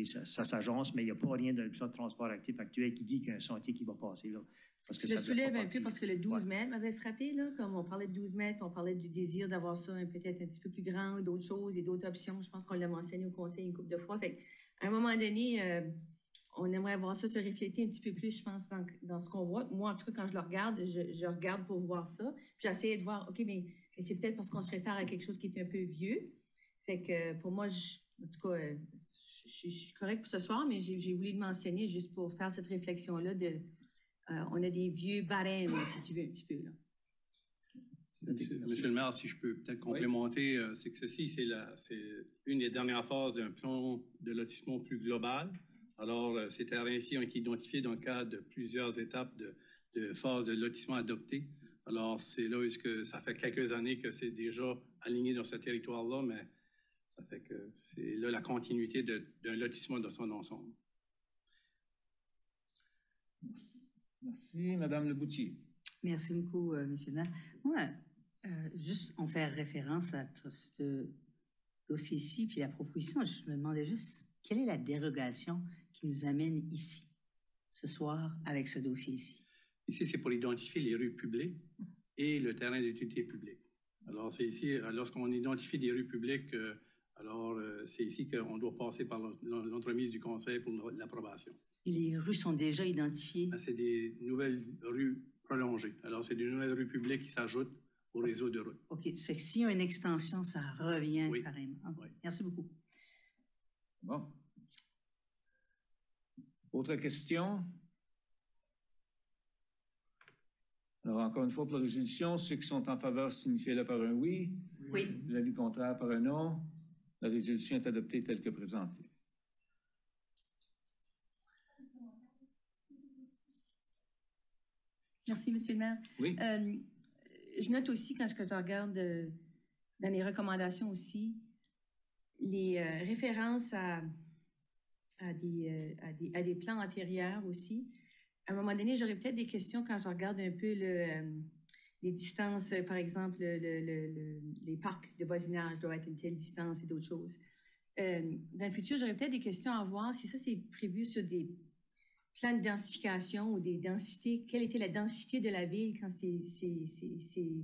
ça s'agence, mais il n'y a pas rien dans le plan de transport actif actuel qui dit qu'il y a un sentier qui va passer là. Parce que je le soulève un peu parce que le 12 mètres m'avait frappé, là, comme on parlait de 12 mètres, on parlait du désir d'avoir ça peut-être un petit peu plus grand, d'autres choses et d'autres options. Je pense qu'on l'a mentionné au conseil une couple de fois. Fait à un moment donné, on aimerait voir ça se refléter un petit peu plus, je pense, dans ce qu'on voit. Moi, en tout cas, quand je le regarde, je regarde pour voir ça. Puis j'essayais de voir, OK, mais c'est peut-être parce qu'on se réfère à quelque chose qui est un peu vieux. Fait que pour moi, en tout cas, je suis correcte pour ce soir, mais j'ai voulu le mentionner juste pour faire cette réflexion-là on a des vieux barèmes, si tu veux, un petit peu. Là. Monsieur le maire, si je peux peut-être complémenter, c'est que ceci, c'est une des dernières phases d'un plan de lotissement plus global. Alors, ces terrains-ci ont été identifiés dans le cadre de plusieurs étapes de phases de lotissement adoptées. Alors, c'est là où ça fait quelques années que c'est déjà aligné dans ce territoire-là, mais ça fait que c'est là la continuité d'un lotissement dans son ensemble. Merci, Madame Leboutier. Merci beaucoup, Monsieur le maire. Moi, juste en faire référence à ce dossier ici, puis la proposition, je me demandais juste, quelle est la dérogation qui nous amène ici, ce soir, avec ce dossier ici? Ici, c'est pour identifier les rues publiques et le terrain d'utilité publique. Alors, c'est ici, lorsqu'on identifie des rues publiques, c'est ici qu'on doit passer par l'entremise du conseil pour l'approbation. Et les rues sont déjà identifiées? C'est des nouvelles rues prolongées. Alors, c'est des nouvelles rues publiques qui s'ajoutent au réseau de routes. OK. Ça fait que s'il y a une extension, ça revient carrément. Okay. Oui. Merci beaucoup. Bon. Autre question? Alors, encore une fois, pour la résolution, ceux qui sont en faveur, signifiez-le par un oui. Oui. L'avis contraire par un non. La résolution est adoptée telle que présentée. Merci, M. le maire. Oui. Je note aussi, quand je regarde dans les recommandations aussi, les références à des plans antérieurs aussi. À un moment donné, j'aurais peut-être des questions quand je regarde un peu les distances, par exemple, les parcs de voisinage doivent être une telle distance et d'autres choses. Dans le futur, j'aurais peut-être des questions à voir si ça, c'est prévu sur des plans de densification ou des densités. Quelle était la densité de la ville quand ces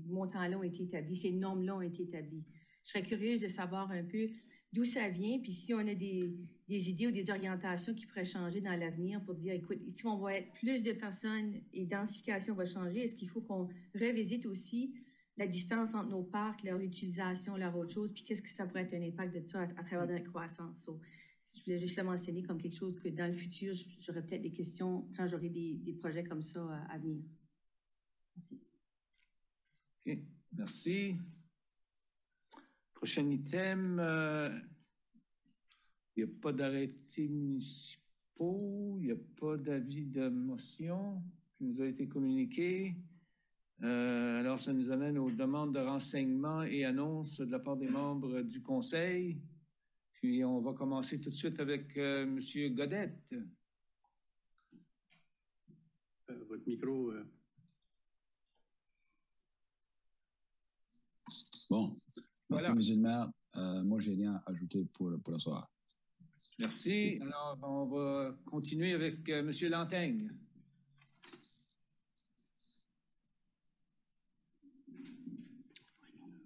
montants-là ont été établis, ces normes-là ont été établis? Je serais curieuse de savoir un peu d'où ça vient, puis si on a des idées ou des orientations qui pourraient changer dans l'avenir pour dire, écoute, ici, on va être plus de personnes et densification va changer, est-ce qu'il faut qu'on revisite aussi la distance entre nos parcs, leur utilisation, leur autre chose, puis qu'est-ce que ça pourrait être un impact de ça à travers notre croissance? So, je voulais juste le mentionner comme quelque chose que dans le futur, j'aurais peut-être des questions quand j'aurai des projets comme ça à venir. Merci. OK, merci. Prochain item, il n'y a pas d'arrêtés municipaux, il n'y a pas d'avis de motion qui nous a été communiqué. Alors, ça nous amène aux demandes de renseignements et annonces de la part des membres du Conseil. Puis, on va commencer tout de suite avec M. Godette. Votre micro... Bon, merci, Voilà. M. le maire. Moi, j'ai rien à ajouter pour le soir. Merci. Alors, on va continuer avec M. Lantaigne.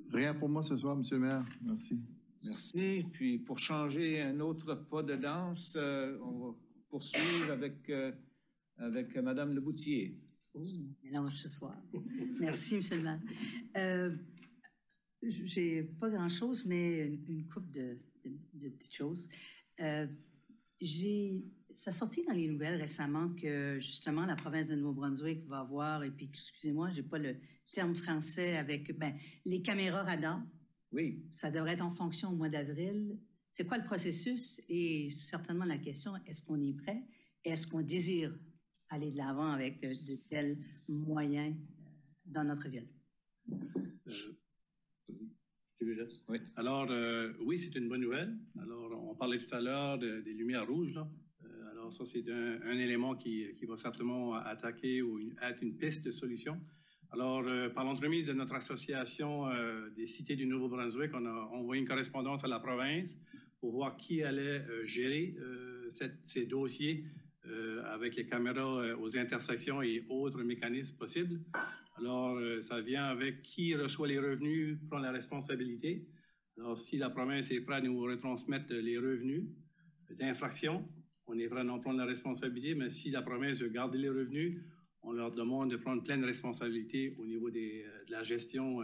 Rien pour moi ce soir, M. le maire. Merci. Merci. Puis, pour changer un autre pas de danse, on va poursuivre avec Mme Leboutier. Oh, mélange ce soir. Merci, M. le maire. J'ai pas grand-chose, mais une couple de petites choses. Ça a sorti dans les nouvelles récemment que, justement, la province de Nouveau-Brunswick va avoir, et puis, excusez-moi, j'ai pas le terme français avec, les caméras radars. Oui. Ça devrait être en fonction au mois d'avril. C'est quoi le processus? Et certainement la question, est-ce qu'on est prêt? Est-ce qu'on désire aller de l'avant avec de tels moyens dans notre ville? Oui. Alors, oui, c'est une bonne nouvelle. Alors, on parlait tout à l'heure des lumières rouges, là. Alors, ça, c'est un élément qui va certainement attaquer ou être une piste de solution. Alors, par l'entremise de notre association des cités du Nouveau-Brunswick, on a envoyé une correspondance à la province pour voir qui allait gérer ces dossiers avec les caméras aux intersections et autres mécanismes possibles. Alors, ça vient avec qui reçoit les revenus, prend la responsabilité. Alors, si la province est prête à nous retransmettre les revenus d'infraction, on est prêt à en prendre la responsabilité, mais si la province veut garder les revenus, on leur demande de prendre pleine responsabilité au niveau de la gestion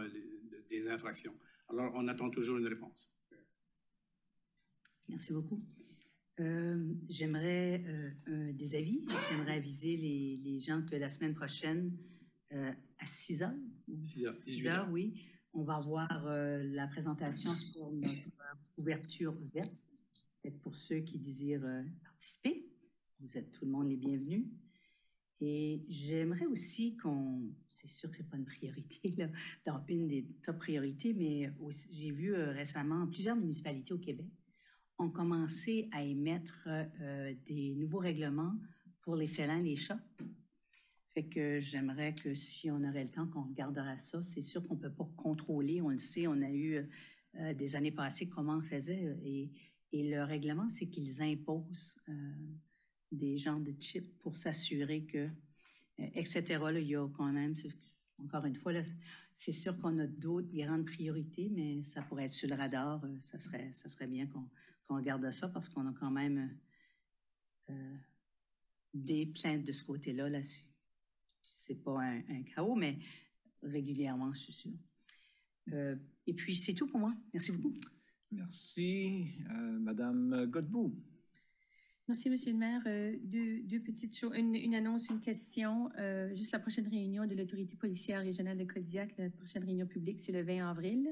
des infractions. Alors, on attend toujours une réponse. Merci beaucoup. J'aimerais des avis. J'aimerais aviser les gens que la semaine prochaine, à 6 heures. 6 heures, oui. On va avoir la présentation sur notre ouverture verte. Peut-être pour ceux qui désirent participer. Vous êtes tout le monde les bienvenus. Et j'aimerais aussi c'est sûr que ce n'est pas une priorité, là, dans une des top priorités, mais j'ai vu récemment plusieurs municipalités au Québec ont commencé à émettre des nouveaux règlements pour les félins, les chats. Fait que j'aimerais que si on aurait le temps, qu'on regardera ça. C'est sûr qu'on ne peut pas contrôler, on le sait, on a eu des années passées comment on faisait. Et le règlement, c'est qu'ils imposent des genres de chips pour s'assurer que, etc. Là, il y a quand même, encore une fois, là, c'est sûr qu'on a d'autres grandes priorités, mais ça pourrait être sur le radar. Ça serait bien qu'on regarde ça parce qu'on a quand même des plaintes de ce côté-là. Là, c'est pas un chaos, mais régulièrement, je suis sûre. Et puis, c'est tout pour moi. Merci beaucoup. Merci. Madame Godbout. Merci, Monsieur le maire. Deux petites choses. Une annonce, une question. Juste la prochaine réunion de l'autorité policière régionale de Kodiak, la prochaine réunion publique, c'est le 20 avril.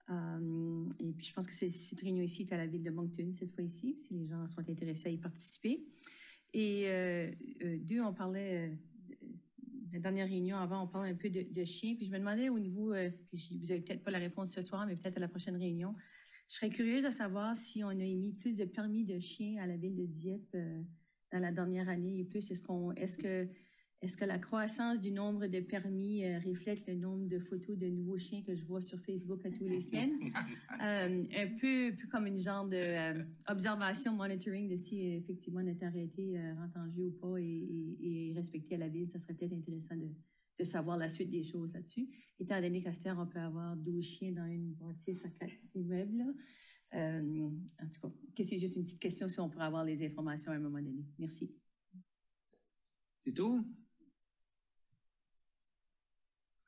Et puis, je pense que cette réunion ici est à la ville de Moncton, cette fois-ci, si les gens sont intéressés à y participer. Et deux, on parlait... la dernière réunion avant, on parlait un peu de chiens. Puis je me demandais au niveau, puis vous n'avez peut-être pas la réponse ce soir, mais peut-être à la prochaine réunion, je serais curieuse à savoir si on a émis plus de permis de chiens à la ville de Dieppe dans la dernière année et plus. Est-ce que la croissance du nombre de permis reflète le nombre de photos de nouveaux chiens que je vois sur Facebook à tous les semaines? Un peu comme une genre d'observation, monitoring de si effectivement notre arrêté rentre en jeu ou pas et respecté à la ville. Ça serait peut-être intéressant de savoir la suite des choses là-dessus. Étant donné qu'à cette heure, on peut avoir 12 chiens dans une bâtisse à 4 immeubles. Là. En tout cas, c'est juste une petite question si on pourrait avoir les informations à un moment donné. Merci. C'est tout?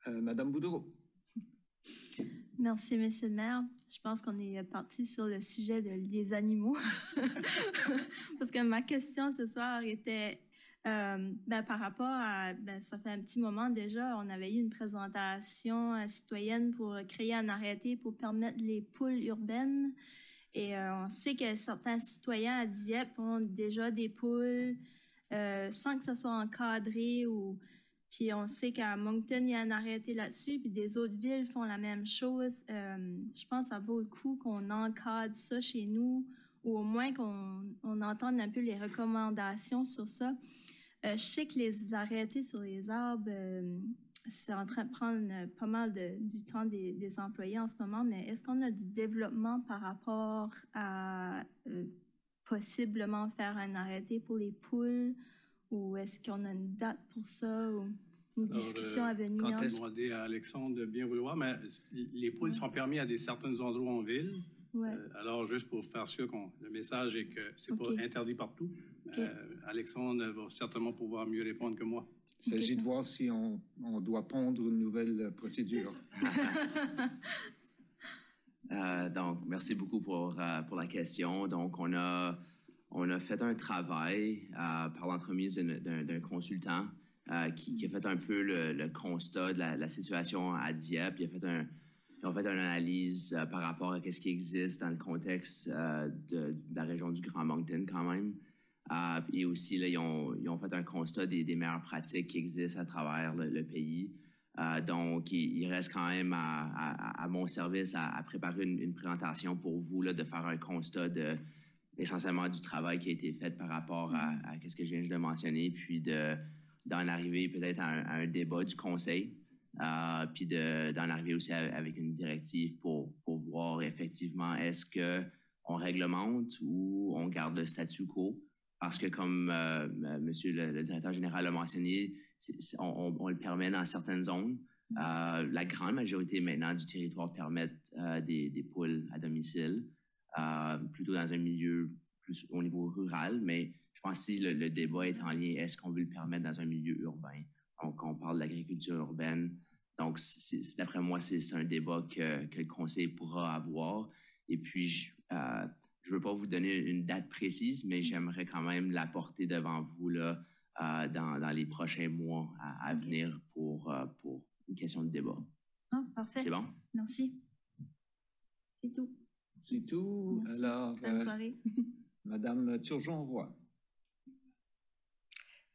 Madame Boudreau. Merci, Monsieur le maire. Je pense qu'on est parti sur le sujet des animaux. Parce que ma question ce soir était par rapport à... ça fait un petit moment déjà, on avait eu une présentation citoyenne pour créer un arrêté pour permettre les poules urbaines. Et on sait que certains citoyens à Dieppe ont déjà des poules sans que ce soit encadré ou... Puis on sait qu'à Moncton, il y a un arrêté là-dessus, puis des autres villes font la même chose. Je pense que ça vaut le coup qu'on encadre ça chez nous, ou au moins qu'on entende un peu les recommandations sur ça. Je sais que les arrêtés sur les arbres, c'est en train de prendre pas mal du temps des employés en ce moment, mais est-ce qu'on a du développement par rapport à possiblement faire un arrêté pour les poules? Ou est-ce qu'on a une date pour ça ou une discussion à venir? Quand est-ce demander à Alexandre de bien vouloir, mais les poules sont permis à certains endroits en ville. Ouais. Alors, juste pour faire sûr que le message est que c'est pas interdit partout, Alexandre va certainement pouvoir mieux répondre que moi. Il s'agit de voir si on doit pondre une nouvelle procédure. Donc, merci beaucoup pour la question. Donc, on a fait un travail par l'entremise d'un consultant qui a fait un peu le constat de la situation à Dieppe. Ils ont fait une analyse par rapport à ce qui existe dans le contexte de la région du Grand Moncton quand même. Et aussi, là, ils ont fait un constat des meilleures pratiques qui existent à travers le pays. Donc, il reste quand même à mon service à préparer une présentation pour vous, là, de faire un constat essentiellement du travail qui a été fait par rapport à ce que je viens de mentionner, puis d'en arriver peut-être à un débat du conseil, puis d'en arriver aussi avec une directive pour voir effectivement est-ce qu'on réglemente ou on garde le statu quo. Parce que comme monsieur le directeur général l'a mentionné, on le permet dans certaines zones. La grande majorité maintenant du territoire permettent des poules à domicile. Plutôt dans un milieu plus au niveau rural, mais je pense que si le débat est en lien, est-ce qu'on veut le permettre dans un milieu urbain? Donc, on parle de l'agriculture urbaine. Donc, d'après moi, c'est un débat que le conseil pourra avoir. Et puis, je ne veux pas vous donner une date précise, mais j'aimerais quand même la porter devant vous là, dans les prochains mois à venir pour une question de débat. Ah, parfait. C'est bon? Merci. C'est tout. C'est tout. Merci. Alors, bonne soirée. Madame Turgeon-Roy.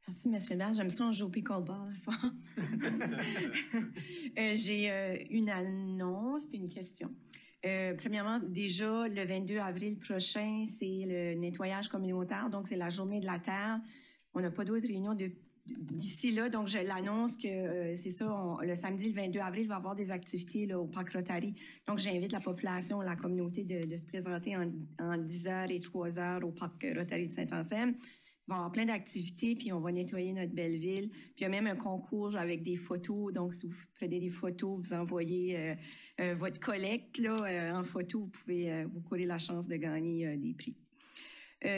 Merci, M. le maire. J'aime ça, on joue au pickleball ce soir. J'ai une annonce puis une question. Premièrement, déjà, le 22 avril prochain, c'est le nettoyage communautaire, donc c'est la journée de la Terre. On n'a pas d'autres réunions d'ici là, donc je l'annonce que c'est ça, le samedi, le 22 avril, il va y avoir des activités là, au Parc Rotary. Donc, j'invite la population, la communauté de se présenter en 10h et 3h au Parc Rotary de Saint-Anselme. Il va y avoir plein d'activités, puis on va nettoyer notre belle ville. Puis il y a même un concours avec des photos. Donc, si vous prenez des photos, vous envoyez votre collecte là, en photo, vous pouvez vous courir la chance de gagner des prix.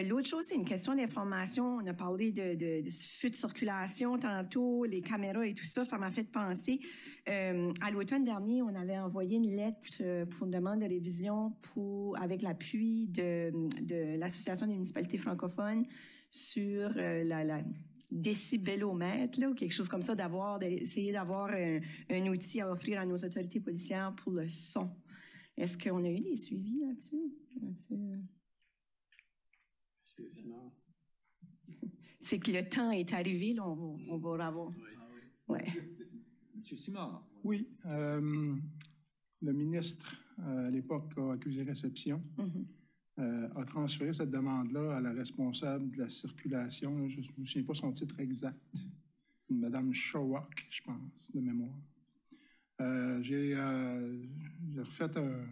L'autre chose, c'est une question d'information. On a parlé de feux de circulation tantôt, les caméras et tout ça. Ça m'a fait penser. À l'automne dernier, on avait envoyé une lettre pour une demande de révision avec l'appui de l'Association des municipalités francophones sur la décibelomètre, là, ou quelque chose comme ça, d'essayer d'avoir un outil à offrir à nos autorités policières pour le son. Est-ce qu'on a eu des suivis là-dessus? C'est que le temps est arrivé, là, on va avoir. Ouais. Monsieur Simard. Oui. Le ministre, à l'époque, a accusé réception. A transféré cette demande-là à la responsable de la circulation. Là, je ne me souviens pas son titre exact. Madame Shawak, je pense, de mémoire. J'ai refait un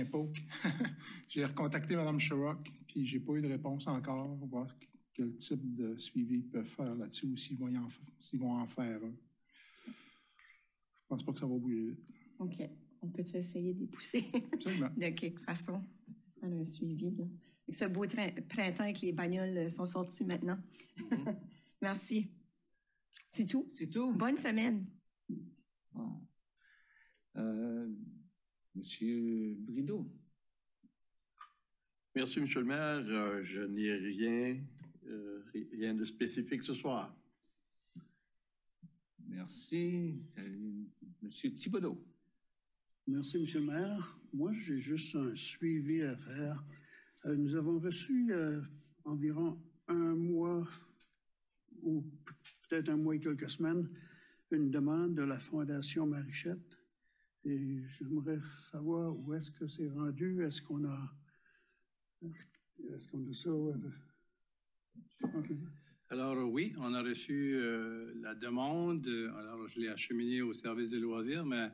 poke. J'ai recontacté Mme Shawak, puis j'ai pas eu de réponse encore, voir quel type de suivi ils peuvent faire là-dessus ou s'ils vont en faire un. Je pense pas que ça va bouger vite. OK. On peut-tu essayer de les pousser de quelque façon à un suivi? Là. Avec ce beau printemps avec les bagnoles sont sorties maintenant. Merci. C'est tout? C'est tout. Bonne semaine. Bon. Monsieur Brideau. Merci, Monsieur le maire. Je n'ai rien de spécifique ce soir. Merci. Monsieur Thibodeau. Merci, Monsieur le maire. Moi, j'ai juste un suivi à faire. Nous avons reçu environ un mois ou peut-être un mois et quelques semaines une demande de la Fondation Marichette. Et j'aimerais savoir où est-ce que c'est rendu. Est-ce qu'on a ça? Okay. Alors oui, on a reçu la demande. Alors je l'ai acheminée au service des loisirs, mais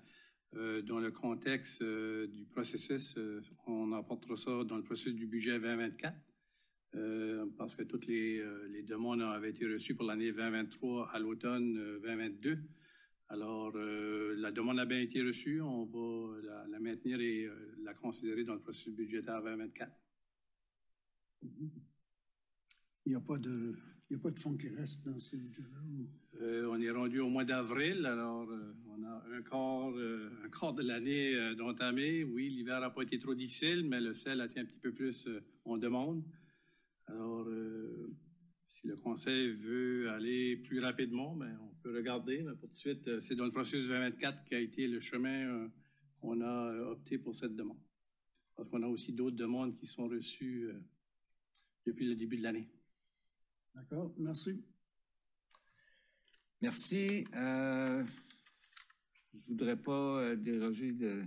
dans le contexte du processus, on apportera ça dans le processus du budget 2024 parce que toutes les demandes avaient été reçues pour l'année 2023 à l'automne 2022. Alors, la demande a bien été reçue. On va la maintenir et la considérer dans le processus budgétaire 2024. Il n'y a pas de fonds qui restent dans ce budget-là? On est rendu au mois d'avril. Alors, on a un quart de l'année d'entamer. Oui, l'hiver n'a pas été trop difficile, mais le sel a été un petit peu plus en demande. Alors, si le conseil veut aller plus rapidement, bien, on peut regarder. Mais pour tout de suite, c'est dans le processus 2024 qui a été le chemin qu'on a opté pour cette demande. Parce qu'on a aussi d'autres demandes qui sont reçues depuis le début de l'année. D'accord, merci. Merci. Je ne voudrais pas déroger de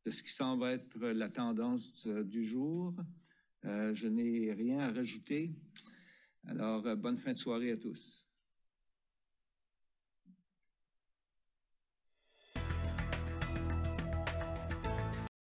ce qui semble être la tendance du jour. Je n'ai rien à rajouter. Alors, bonne fin de soirée à tous.